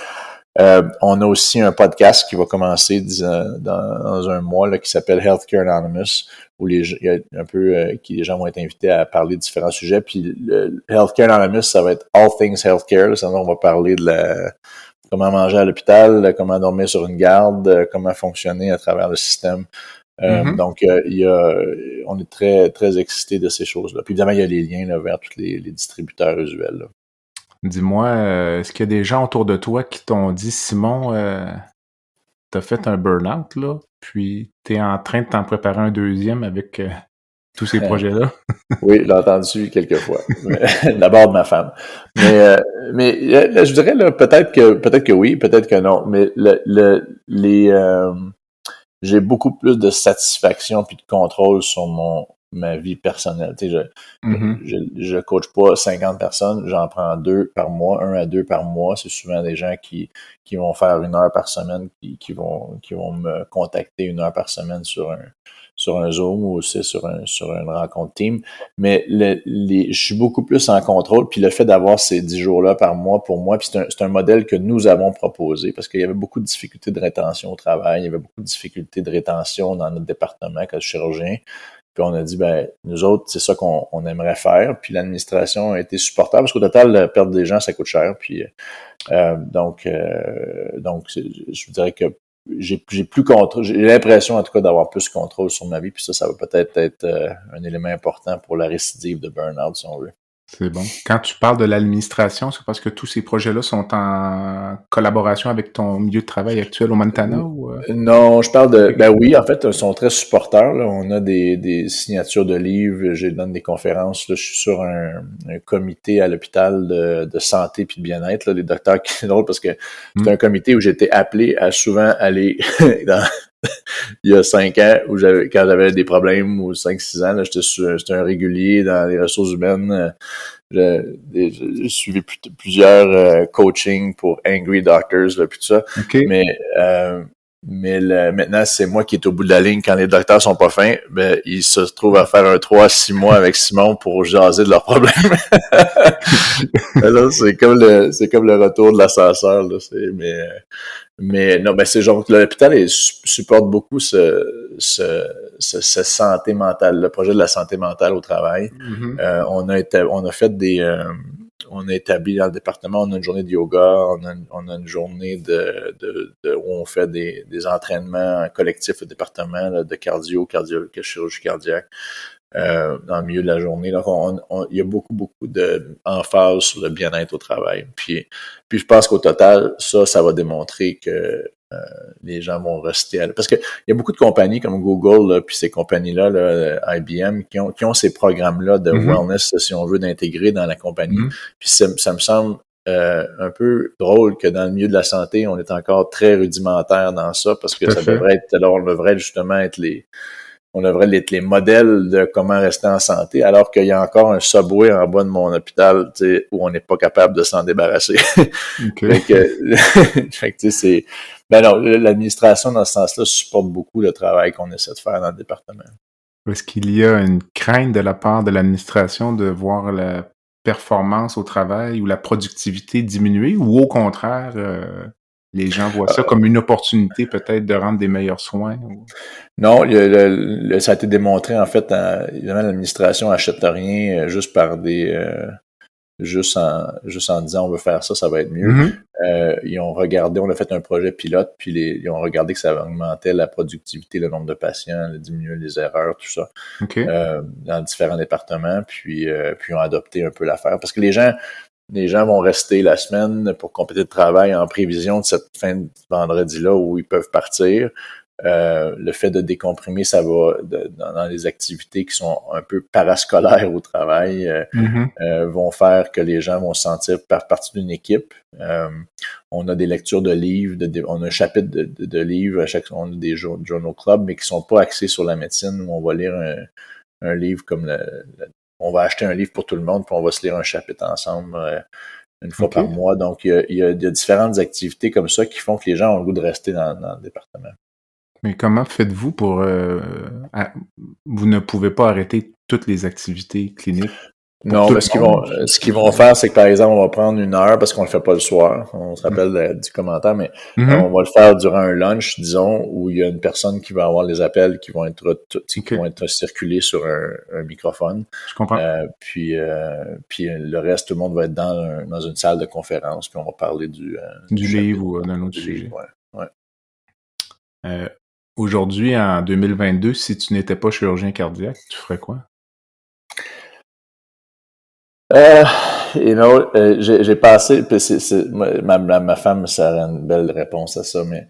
On a aussi un podcast qui va commencer dans un mois là, qui s'appelle Healthcare Anonymous, où il y a un peu les gens vont être invités à parler de différents sujets. Puis le Healthcare Anonymous, ça va être All Things Healthcare. Là, on va parler de comment manger à l'hôpital, comment dormir sur une garde, comment fonctionner à travers le système Donc, on est très, très excités de ces choses-là. Puis évidemment, il y a les liens là, vers tous les distributeurs usuels. Là. Dis-moi, est-ce qu'il y a des gens autour de toi qui t'ont dit, Simon, t'as fait un burn-out, là, puis t'es en train de t'en préparer un deuxième avec tous ces projets-là? Oui, je l'ai entendu quelques fois. D'abord de ma femme. Mais là, je dirais là, peut-être que oui, peut-être que non. Mais j'ai beaucoup plus de satisfaction puis de contrôle sur ma vie personnelle. Tu sais, je coach pas 50 personnes, j'en prends 2 par mois, 1 à 2 par mois. C'est souvent des gens qui vont faire 1 heure par semaine, qui vont me contacter 1 heure par semaine sur un Zoom ou aussi sur une rencontre team. Mais je suis beaucoup plus en contrôle. Puis le fait d'avoir ces 10 jours-là par mois pour moi, puis c'est un modèle que nous avons proposé parce qu'il y avait beaucoup de difficultés de rétention au travail, il y avait beaucoup de difficultés de rétention dans notre département comme chirurgien. Puis on a dit, nous autres, c'est ça qu'on aimerait faire. Puis l'administration a été supportable parce qu'au total, perdre des gens, ça coûte cher. Puis donc, je dirais que j'ai plus contrôle. J'ai l'impression, en tout cas, d'avoir plus de contrôle sur ma vie. Puis ça va peut-être être un élément important pour la récidive de burn-out, si on veut. C'est bon. Quand tu parles de l'administration, c'est parce que tous ces projets-là sont en collaboration avec ton milieu de travail actuel au Montana ou Non, je parle de... oui, en fait, ils sont très supporters. Là. On a des signatures de livres, je donne des conférences. Là. Je suis sur un comité à l'hôpital de santé puis de bien-être. Là. Les docteurs, c'est drôle parce que c'est un comité où j'ai été appelé à souvent aller il y a 5 ans, quand j'avais des problèmes, ou 5-6 ans, là, j'étais un régulier dans les ressources humaines. J'ai suivi plusieurs coachings pour Angry Doctors, là, puis tout ça. Okay. Mais maintenant, c'est moi qui est au bout de la ligne. Quand les docteurs sont pas fins, ils se trouvent à faire un 3-6 mois avec Simon pour jaser de leurs problèmes. Alors, c'est comme le retour de l'ascenseur, là. Mais non, c'est genre que l'hôpital supporte beaucoup ce santé mentale, le projet de la santé mentale au travail. On a établi dans le département, on a une journée de yoga, on a une journée où on fait des entraînements collectifs au département là, de chirurgie cardiaque. Dans le milieu de la journée. Donc, il y a beaucoup d'emphase sur le bien-être au travail. Puis je pense qu'au total, ça va démontrer que les gens vont rester parce que il y a beaucoup de compagnies comme Google, là, puis ces compagnies-là, là, IBM, qui ont ces programmes-là de wellness, si on veut, d'intégrer dans la compagnie. Puis ça me semble un peu drôle que dans le milieu de la santé, on est encore très rudimentaire dans ça, parce que ça devrait être, alors on devrait justement être on devrait être les modèles de comment rester en santé, alors qu'il y a encore un subway en bas de mon hôpital, tu sais, où on n'est pas capable de s'en débarrasser. Okay. Fait que tu sais, c'est... non, l'administration, dans ce sens-là, supporte beaucoup le travail qu'on essaie de faire dans le département. Est-ce qu'il y a une crainte de la part de l'administration de voir la performance au travail ou la productivité diminuer, ou au contraire... les gens voient ça comme une opportunité peut-être de rendre des meilleurs soins? Ou... Non, ça a été démontré en fait. Évidemment, l'administration n'achète rien juste par juste en disant on veut faire ça, ça va être mieux. Ils ont regardé, on a fait un projet pilote, puis ils ont regardé que ça augmentait la productivité, le nombre de patients, diminuer les erreurs, tout ça, dans différents départements, puis ils ont adopté un peu l'affaire. Parce que les gens vont rester la semaine pour compléter le travail en prévision de cette fin de vendredi-là où ils peuvent partir. Le fait de décomprimer, ça va dans les activités qui sont un peu parascolaires au travail, vont faire que les gens vont se sentir partie d'une équipe. On a des lectures de livres, on a un chapitre de livres, on a des journal clubs, mais qui sont pas axés sur la médecine, où on va lire un livre comme on va acheter un livre pour tout le monde, puis on va se lire un chapitre ensemble une fois par mois. Donc, il y a différentes activités comme ça qui font que les gens ont le goût de rester dans le département. Mais comment faites-vous pour... vous ne pouvez pas arrêter toutes les activités cliniques? Non, mais ce qu'ils vont faire, c'est que, par exemple, on va prendre 1 heure parce qu'on le fait pas le soir. On se rappelle du commentaire, mais on va le faire durant un lunch, disons, où il y a une personne qui va avoir les appels qui vont être circulés sur un microphone. Je comprends. Puis le reste, tout le monde va être dans une salle de conférence, puis on va parler du livre ou d'un autre sujet. Ouais. Aujourd'hui, en 2022, si tu n'étais pas chirurgien cardiaque, tu ferais quoi? J'ai passé, puis ma femme, ça aurait une belle réponse à ça, mais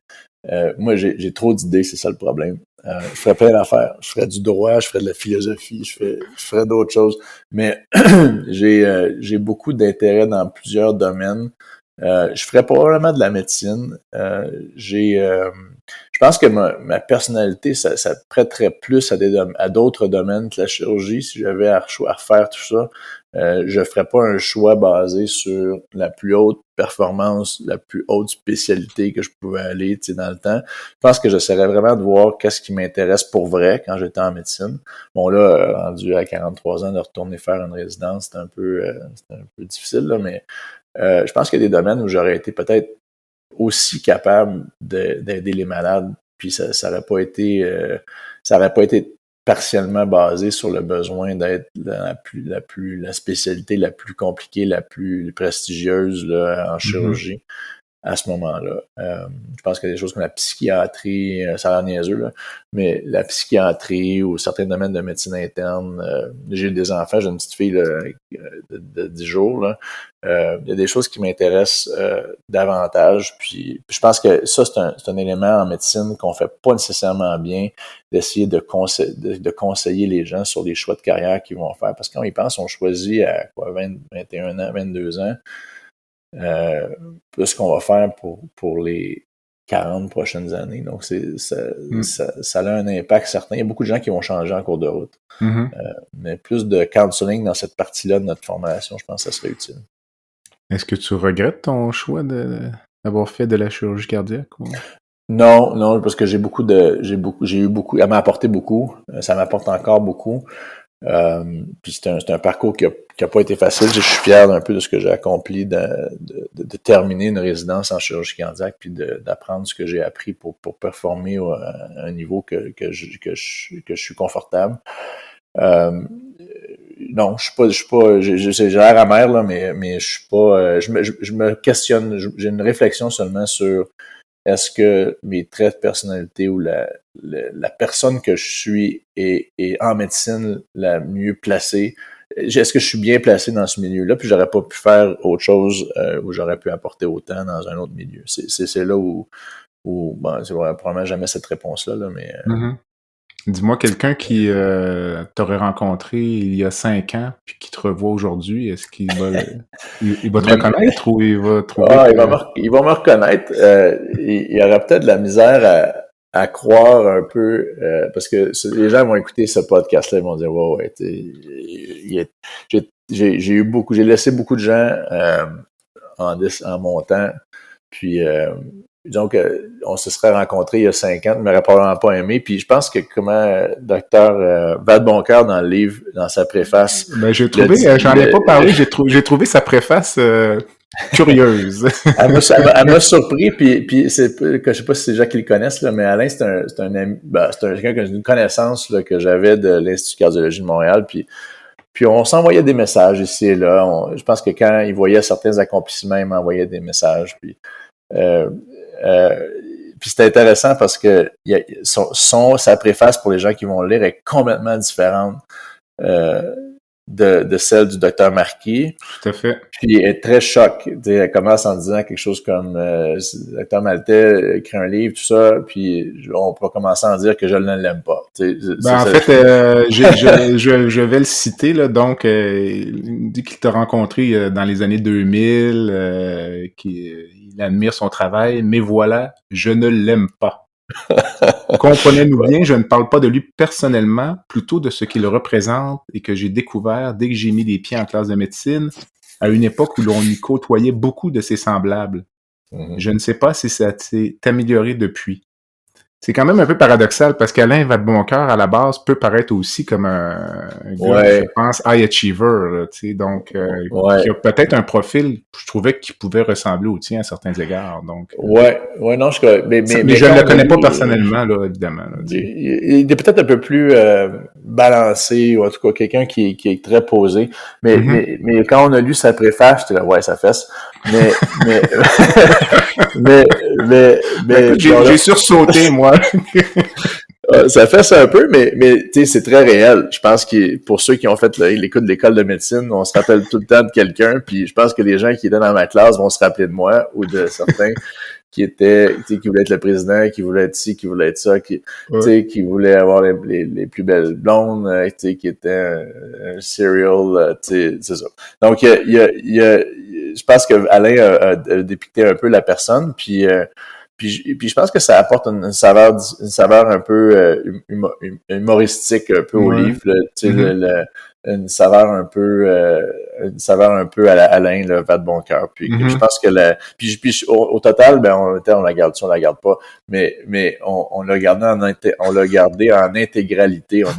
moi, j'ai trop d'idées, c'est ça le problème. Je ferais plein d'affaires. Je ferais du droit, je ferais de la philosophie, je ferais d'autres choses, mais j'ai beaucoup d'intérêt dans plusieurs domaines. Je ferais probablement de la médecine. Je pense que ma personnalité, ça prêterait plus à d'autres domaines que la chirurgie. Si j'avais à refaire tout ça, je ferais pas un choix basé sur la plus haute performance, la plus haute spécialité que je pouvais aller, tu sais, dans le temps. Je pense que j'essaierais vraiment de voir qu'est-ce qui m'intéresse pour vrai quand j'étais en médecine. Bon, là, rendu à 43 ans, de retourner faire une résidence, c'est un peu difficile, là, mais je pense qu'il y a des domaines où j'aurais été peut-être aussi capable d'aider les malades, puis ça aurait pas été partiellement basé sur le besoin d'être la spécialité la plus compliquée, la plus prestigieuse là, en chirurgie à ce moment-là. Je pense qu'il y a des choses comme la psychiatrie, ça a l'air niaiseux, là, mais la psychiatrie ou certains domaines de médecine interne. J'ai des enfants, j'ai une petite fille là, de 10 jours. Là. Il y a des choses qui m'intéressent davantage. Puis je pense que ça, c'est un élément en médecine qu'on fait pas nécessairement bien, d'essayer de conseiller les gens sur les choix de carrière qu'ils vont faire. Parce que quand ils pensent, on choisit à 21 ans, 22 ans, ce qu'on va faire pour les 40 prochaines années. Donc, ça a un impact certain. Il y a beaucoup de gens qui vont changer en cours de route. Mais plus de counseling dans cette partie-là de notre formation, je pense que ça serait utile. Est-ce que tu regrettes ton choix d'avoir fait de la chirurgie cardiaque? Ou... Non, parce que j'ai eu beaucoup, elle m'a apporté beaucoup. Ça m'apporte encore beaucoup. Puis c'est un parcours qui a pas été facile. Je suis fier d'un peu de ce que j'ai accompli de terminer une résidence en chirurgie cardiaque puis d'apprendre ce que j'ai appris pour performer à un niveau que je suis confortable. Non, je suis pas, j'ai l'air amer là, mais je suis pas, je me questionne, j'ai une réflexion seulement sur est-ce que mes traits de personnalité ou la personne que je suis est en médecine la mieux placée? Est-ce que je suis bien placé dans ce milieu-là? Puis j'aurais pas pu faire autre chose où j'aurais pu apporter autant dans un autre milieu. C'est là où bon, c'est probablement jamais cette réponse-là, là, mais... Dis-moi, quelqu'un qui t'aurait rencontré il y a 5 ans puis qui te revoit aujourd'hui, est-ce qu'il va il va te reconnaître ou il va trouver il va me reconnaître. Il y aurait peut-être de la misère à croire un peu parce que les gens vont écouter ce podcast-là, ils vont dire ouais, j'ai laissé beaucoup de gens en montant, puis donc, on se serait rencontrés il y a 5 ans, il m'aurait probablement pas aimé. Puis je pense que docteur Vadeboncoeur, dans le livre, dans sa préface... Ben, j'ai trouvé, j'en ai pas parlé, j'ai trouvé sa préface curieuse. Elle m'a surpris, puis je sais pas si c'est les gens qui le connaissent, là, mais Alain, c'est un ami, c'est quelqu'un d'une connaissance là, que j'avais de l'Institut de cardiologie de Montréal, puis on s'envoyait des messages ici et là. Je pense que quand il voyait certains accomplissements, il m'envoyait des messages, puis c'était intéressant parce que sa préface pour les gens qui vont le lire est complètement différente de celle du docteur Marquis. Tout à fait. Puis elle est très choc. Elle commence en disant quelque chose comme le docteur Maltais écrit un livre, tout ça, puis on peut commencer à en dire que je ne l'aime pas. En fait, je vais le citer, là, donc il dit qu'il t'a rencontré dans les années 2000, qu'il admire son travail, mais voilà, je ne l'aime pas. Comprenez-nous bien, je ne parle pas de lui personnellement, plutôt de ce qu'il représente et que j'ai découvert dès que j'ai mis les pieds en classe de médecine, à une époque où l'on y côtoyait beaucoup de ses semblables. Je ne sais pas si ça s'est amélioré depuis. C'est quand même un peu paradoxal parce qu'Alain Vadeboncoeur, à la base, peut paraître aussi comme un gars, je pense, high achiever, là, tu sais, donc qui a peut-être un profil, je trouvais qu'il pouvait ressembler au tien à certains égards. Donc, non, mais je ne le connais pas personnellement, là, évidemment. Là, il est peut-être un peu plus balancé, ou en tout cas quelqu'un qui est très posé. Mais quand on a lu sa préface, j'étais là, ouais, ça fesse. mais, mais, mais, mais, J'ai sursauté, moi. Ça fait ça un peu, mais tu sais, c'est très réel. Je pense que pour ceux qui ont fait l'écoute de l'école de médecine, on se rappelle tout le temps de quelqu'un, puis je pense que les gens qui étaient dans ma classe vont se rappeler de moi ou de certains qui étaient, tu sais, qui voulaient être le président, qui voulaient être ci, qui voulaient être ça, tu sais, qui voulaient avoir les plus belles blondes, tu sais, qui étaient un serial, tu sais, c'est ça. Donc, je pense que Alain a dépicté un peu la personne, puis je pense que ça apporte une saveur un peu humoristique un peu au livre, là, tu sais, une saveur un peu à la Alain, là, va de bon cœur. Puis je pense que au total, ben on la garde, si on la garde pas, mais on l'a gardé en intégralité. On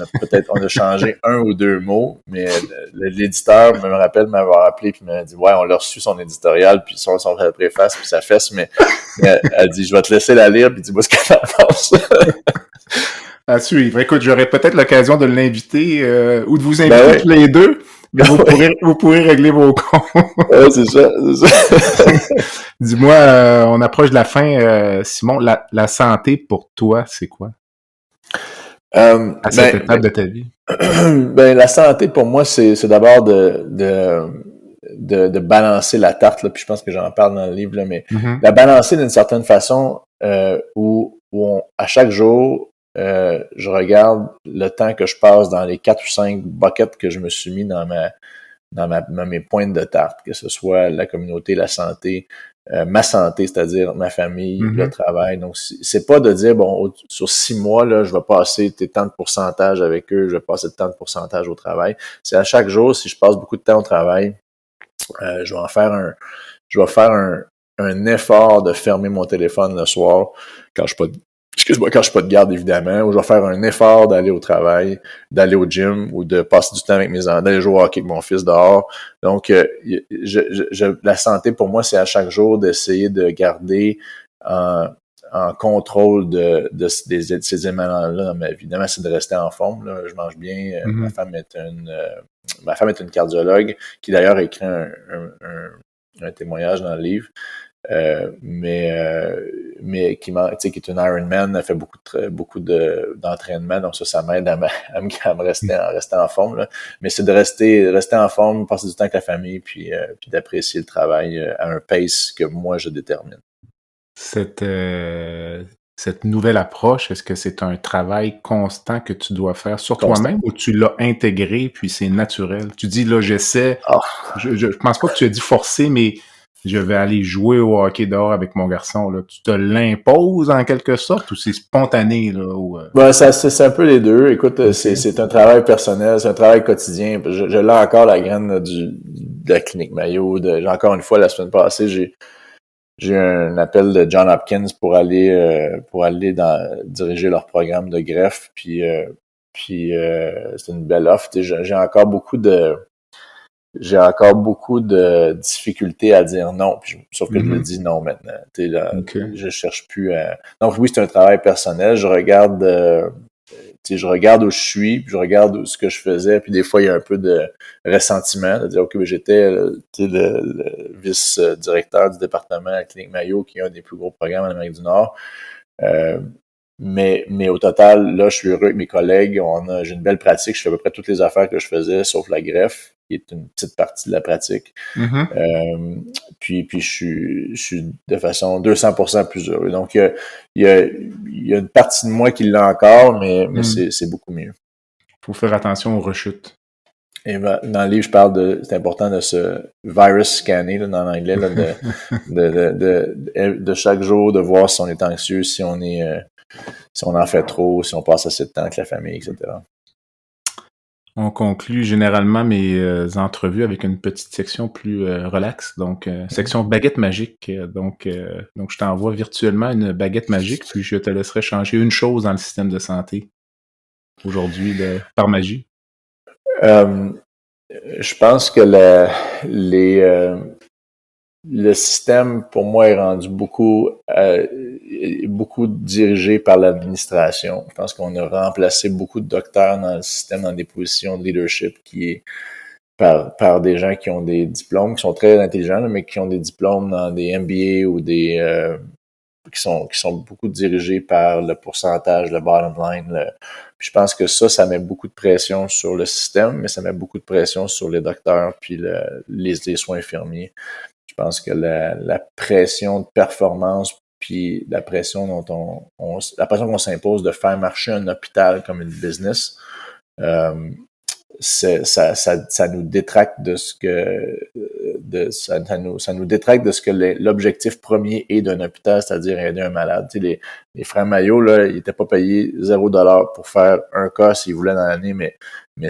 a changé un ou deux mots, mais l'éditeur me rappelle m'avoir appelé puis m'a dit on l'a reçu son éditorial puis son préface puis sa fesse, mais elle dit je vais te laisser la lire puis dis-moi ce que t'en penses. À suivre. Écoute, j'aurai peut-être l'occasion de l'inviter ou de vous inviter tous les deux, mais vous pourrez régler vos comptes. Ouais, c'est ça. Dis-moi, on approche de la fin. Simon, la santé pour toi, c'est quoi? À cette étape de ta vie? La santé pour moi, c'est d'abord de balancer la tarte, là, puis je pense que j'en parle dans le livre, là, mais la balancer d'une certaine façon où à chaque jour, je regarde le temps que je passe dans les 4 ou 5 buckets que je me suis mis dans mes pointes de tarte, que ce soit la communauté, la santé, ma santé, c'est-à-dire ma famille, le travail. Donc, c'est pas de dire, sur 6 mois, là, je vais passer tant de pourcentage avec eux, je vais passer tant de pourcentage au travail. C'est à chaque jour, si je passe beaucoup de temps au travail, je vais faire un effort de fermer mon téléphone le soir quand je suis pas de garde, évidemment, ou je vais faire un effort d'aller au travail, d'aller au gym, ou de passer du temps avec mes enfants, d'aller jouer au hockey avec mon fils dehors. Donc, la santé, pour moi, c'est à chaque jour d'essayer de garder en contrôle de ces éléments-là dans ma vie. Évidemment, c'est de rester en forme, là. Je mange bien. Ma femme est une cardiologue, qui d'ailleurs a écrit un témoignage dans le livre. Mais qui est une Ironman, elle fait beaucoup d'entraînement, donc ça m'aide à me rester en forme, là. Mais c'est de rester en forme, passer du temps avec la famille, puis d'apprécier le travail à un pace que moi je détermine. Cette nouvelle approche, est-ce que c'est un travail constant que tu dois faire sur toi-même ou tu l'as intégré puis c'est naturel? Tu dis là, j'essaie, je pense pas que tu as dit forcer, mais je vais aller jouer au hockey dehors avec mon garçon, là. Tu te l'imposes en quelque sorte ou c'est spontané, là? C'est un peu les deux. Écoute, c'est un travail personnel, c'est un travail quotidien. Je l'ai encore la graine de la clinique Mayo. Encore une fois, la semaine passée, j'ai eu un appel de John Hopkins pour aller diriger leur programme de greffe. Puis c'est une belle offre. J'ai encore beaucoup de difficultés à dire non, sauf que je me dis non maintenant. Je cherche plus à... Donc oui, c'est un travail personnel. Je regarde où je suis, puis je regarde ce que je faisais, puis des fois, il y a un peu de ressentiment, de dire, OK, j'étais le vice-directeur du département à la Clinique Mayo, qui est un des plus gros programmes en Amérique du Nord. Mais au total, là, je suis heureux avec mes collègues. J'ai une belle pratique. Je fais à peu près toutes les affaires que je faisais, sauf la greffe, qui est une petite partie de la pratique. Puis je suis de façon 200% plus heureux. Donc, il y a une partie de moi qui l'a encore, mais c'est beaucoup mieux. Faut faire attention aux rechutes. Et dans le livre, je parle c'est important de se virus scanner, là, dans l'anglais, là, de chaque jour, de voir si on est anxieux, si on en fait trop, si on passe assez de temps avec la famille, etc. On conclut généralement mes entrevues avec une petite section plus relaxe, donc section baguette magique. Donc je t'envoie virtuellement une baguette magique, puis je te laisserai changer une chose dans le système de santé aujourd'hui par magie. Je pense que le système, pour moi, est rendu beaucoup dirigé par l'administration. Je pense qu'on a remplacé beaucoup de docteurs dans le système, dans des positions de leadership qui par des gens qui ont des diplômes, qui sont très intelligents, là, mais qui ont des diplômes dans des MBA ou des qui sont beaucoup dirigés par le pourcentage, le bottom line. Puis je pense que ça met beaucoup de pression sur le système, mais ça met beaucoup de pression sur les docteurs puis les soins infirmiers. Je pense que la pression de performance puis la pression la pression qu'on s'impose de faire marcher un hôpital comme une business, ça nous détracte de ce que ça nous détracte de ce que l'objectif premier est d'un hôpital, c'est-à-dire aider un malade. Tu sais, les frères Maillot, là, ils étaient pas payés $0 pour faire un cas s'ils voulaient dans l'année, mais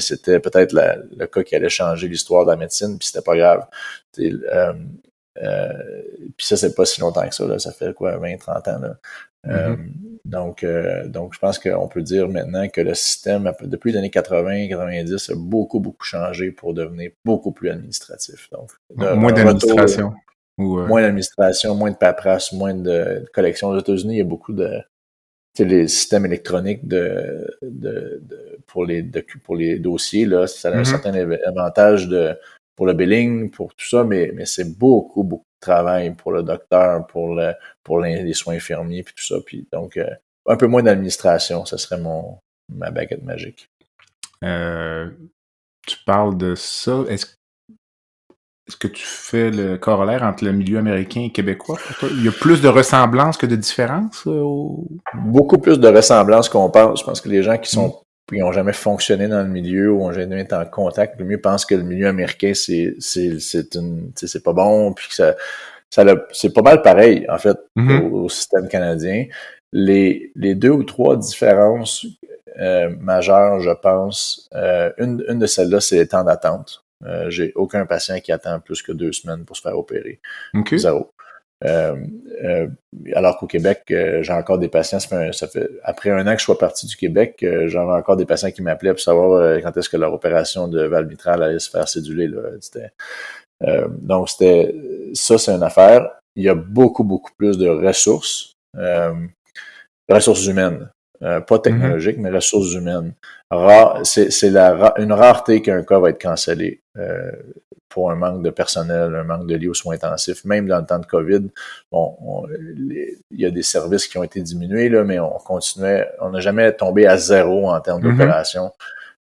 c'était peut-être le cas qui allait changer l'histoire de la médecine, puis c'était pas grave. Tu sais, puis ça, c'est pas si longtemps que ça, là. Ça fait quoi, 20-30 ans, là. Donc, je pense qu'on peut dire maintenant que le système, depuis les années 80-90, a beaucoup, beaucoup changé pour devenir beaucoup plus administratif. Donc, moins d'administration. Moins d'administration, moins de paperasse, moins de collection. Aux États-Unis, il y a beaucoup de les systèmes électroniques pour les dossiers, là, ça a un certain avantage pour le billing, pour tout ça, mais c'est beaucoup, beaucoup de travail pour le docteur, pour les soins infirmiers, puis tout ça. Puis donc, un peu moins d'administration, ce serait ma baguette magique. Tu parles de ça. Est-ce que tu fais le corollaire entre le milieu américain et québécois pour toi? Il y a plus de ressemblances que de différences? Beaucoup plus de ressemblances qu'on pense. Je pense que les gens qui n'ont jamais fonctionné dans le milieu ou ont jamais été en contact, le mieux pensent que le milieu américain, c'est pas bon, puis que c'est pas mal pareil, en fait, au système canadien. Les 2 ou 3 différences majeures, je pense, une de celles-là, c'est les temps d'attente. J'ai aucun patient qui attend plus que 2 semaines pour se faire opérer. Okay. 0. Alors qu'au Québec, j'ai encore des patients, ça fait après 1 an que je sois parti du Québec, j'avais encore des patients qui m'appelaient pour savoir quand est-ce que leur opération de valve mitrale allait se faire céduler. Là. Donc, ça, c'est une affaire. Il y a beaucoup, beaucoup plus de ressources humaines. Pas technologiques, mais ressources humaines. C'est une rareté qu'un cas va être cancellé pour un manque de personnel, un manque de lits aux soins intensifs. Même dans le temps de COVID, il y a des services qui ont été diminués, là, mais on n'a jamais tombé à 0 en termes d'opération,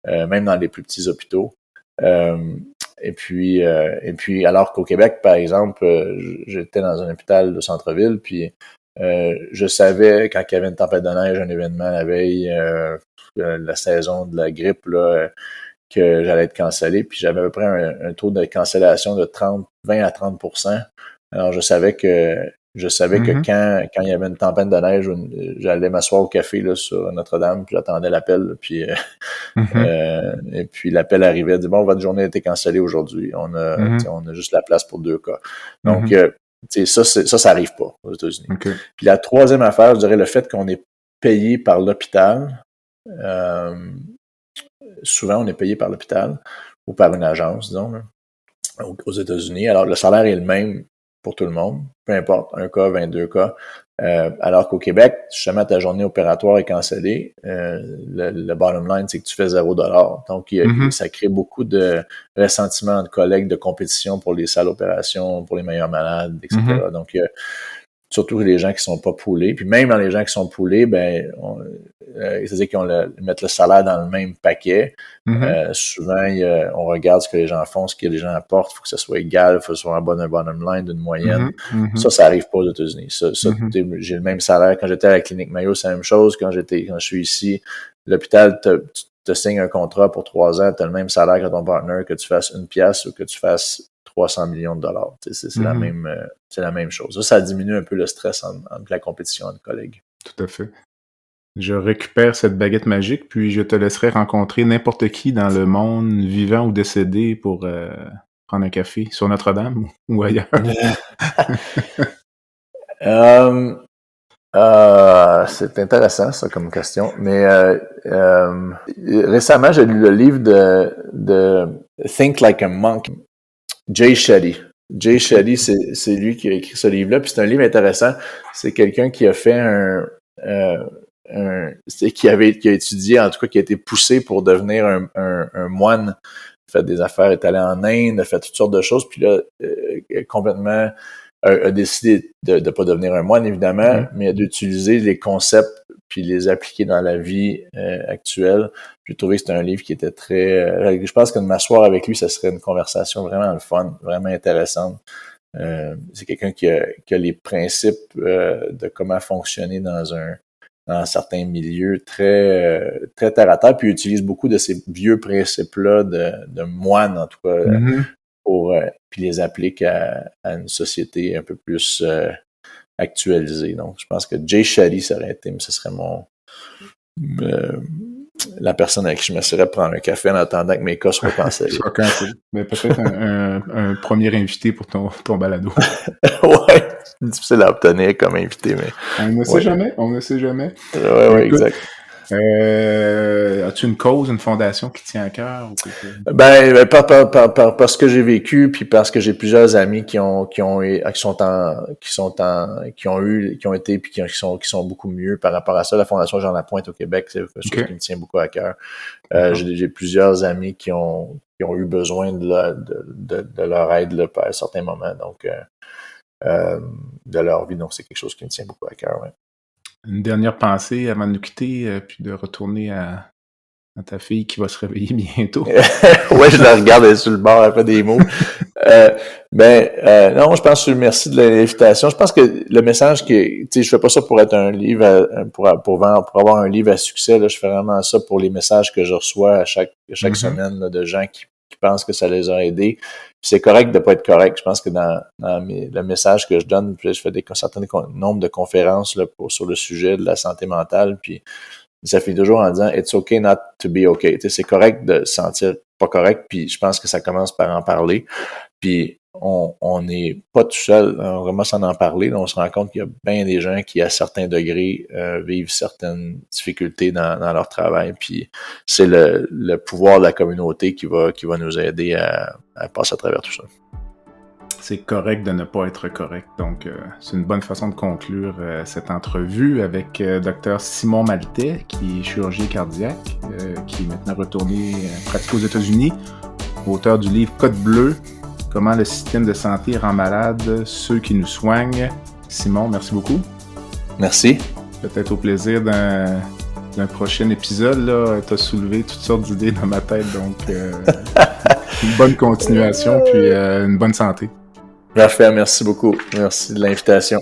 même dans les plus petits hôpitaux. Et puis, alors qu'au Québec, par exemple, j'étais dans un hôpital de centre-ville, puis je savais quand il y avait une tempête de neige, un événement la veille, la saison de la grippe, là, que j'allais être cancellé, puis j'avais à peu près un taux de cancellation de 20 à 30%. Alors je savais que quand il y avait une tempête de neige, j'allais m'asseoir au café là, sur Notre-Dame, puis j'attendais l'appel, puis et puis l'appel arrivait, dit bon, votre journée a été cancellée aujourd'hui, on a juste la place pour 2 cas. Donc ça arrive pas aux États-Unis. Okay. Puis la troisième affaire, je dirais le fait qu'on est payé par l'hôpital. Souvent, on est payé par l'hôpital ou par une agence, disons, là, aux États-Unis. Alors, le salaire est le même pour tout le monde, peu importe, 1 cas, 22 cas. Alors qu'au Québec, si jamais ta journée opératoire est cancellée, le bottom line, c'est que tu fais $0. Donc, ça crée beaucoup de ressentiment de collègues, de compétition pour les salles d'opération, pour les meilleurs malades, etc. Donc, surtout les gens qui sont pas poolés. Puis même dans les gens qui sont poolés, c'est-à-dire qu'ils mettent le salaire dans le même paquet. Souvent, on regarde ce que les gens font, ce que les gens apportent. Il faut que ça soit égal, il faut que ce soit un bottom line d'une moyenne. Ça arrive pas aux États-Unis. J'ai le même salaire. Quand j'étais à la clinique Mayo, c'est la même chose. Quand je suis ici, l'hôpital te signe un contrat pour 3 ans, tu as le même salaire que ton partner, que tu fasses 1 pièce ou que tu fasses 300 millions de dollars. C'est la même chose. Ça diminue un peu le stress entre la compétition entre collègues. Tout à fait. Je récupère cette baguette magique, puis je te laisserai rencontrer n'importe qui dans le monde, vivant ou décédé, pour prendre un café sur Notre-Dame ou ailleurs. C'est intéressant, ça, comme question. Mais récemment, j'ai lu le livre de Think Like a Monk, Jay Shetty. Jay Shetty, c'est lui qui a écrit ce livre-là, puis c'est un livre intéressant. C'est quelqu'un qui a fait qui a étudié, en tout cas, qui a été poussé pour devenir un moine fait des affaires, est allé en Inde, a fait toutes sortes de choses, puis là, complètement a décidé de pas devenir un moine, évidemment, mais d'utiliser les concepts puis les appliquer dans la vie actuelle. J'ai trouvé que c'était un livre qui était très... je pense que de m'asseoir avec lui, ça serait une conversation vraiment le fun, vraiment intéressante. C'est quelqu'un qui a les principes de comment fonctionner dans certains milieux très terre à terre, puis utilise beaucoup de ces vieux principes-là de moine, en tout cas, puis les applique à une société un peu plus actualisée. Donc, je pense que Jay Shetty, ça aurait été, mais ce serait la personne avec qui je m'assurerais de prendre un café en attendant que mes cas soient cancellés. Mais peut-être un premier invité pour ton balado. Ouais, difficile à obtenir comme invité, mais... On ne sait jamais, on ne sait jamais. Ouais, exact. As-tu une cause, une fondation qui tient à cœur? Parce que j'ai vécu, puis parce que j'ai plusieurs amis qui ont été, puis qui sont beaucoup mieux par rapport à ça. La Fondation Jean Lapointe au Québec, c'est quelque chose qui me tient beaucoup à cœur. J'ai plusieurs amis qui ont eu besoin de leur aide là, à certains moments, donc de leur vie. Donc, c'est quelque chose qui me tient beaucoup à cœur, ouais. Une dernière pensée avant de nous quitter, puis de retourner à ta fille qui va se réveiller bientôt. Ouais, je la regarde, elle est sur le bord, elle fait des mots. Non, je pense que merci de l'invitation. Je pense que le message tu sais, je fais pas ça pour être un livre, pour avoir un livre à succès, là. Je fais vraiment ça pour les messages que je reçois à chaque semaine, là, de gens qui pensent que ça les a aidés. Puis c'est correct de pas être correct. Je pense que dans le message que je donne, puis je fais un certain nombre de conférences là, sur le sujet de la santé mentale, puis ça finit toujours en disant « It's okay not to be okay ». Tu sais, c'est correct de se sentir pas correct, puis je pense que ça commence par en parler. Puis on n'est pas tout seul, on commence à en parler, là, on se rend compte qu'il y a bien des gens qui, à certains degrés, vivent certaines difficultés dans leur travail, puis c'est le pouvoir de la communauté qui va nous aider à passer à travers tout ça. C'est correct de ne pas être correct, donc c'est une bonne façon de conclure cette entrevue avec Dr Simon Maltais, qui est chirurgien cardiaque, qui est maintenant retourné pratiquer aux États-Unis, auteur du livre Code bleu, comment le système de santé rend malade ceux qui nous soignent. Simon, merci beaucoup. Merci. Peut-être au plaisir d'un prochain épisode. Là, t'as soulevé toutes sortes d'idées dans ma tête, donc une bonne continuation, puis une bonne santé. Parfait, merci beaucoup. Merci de l'invitation.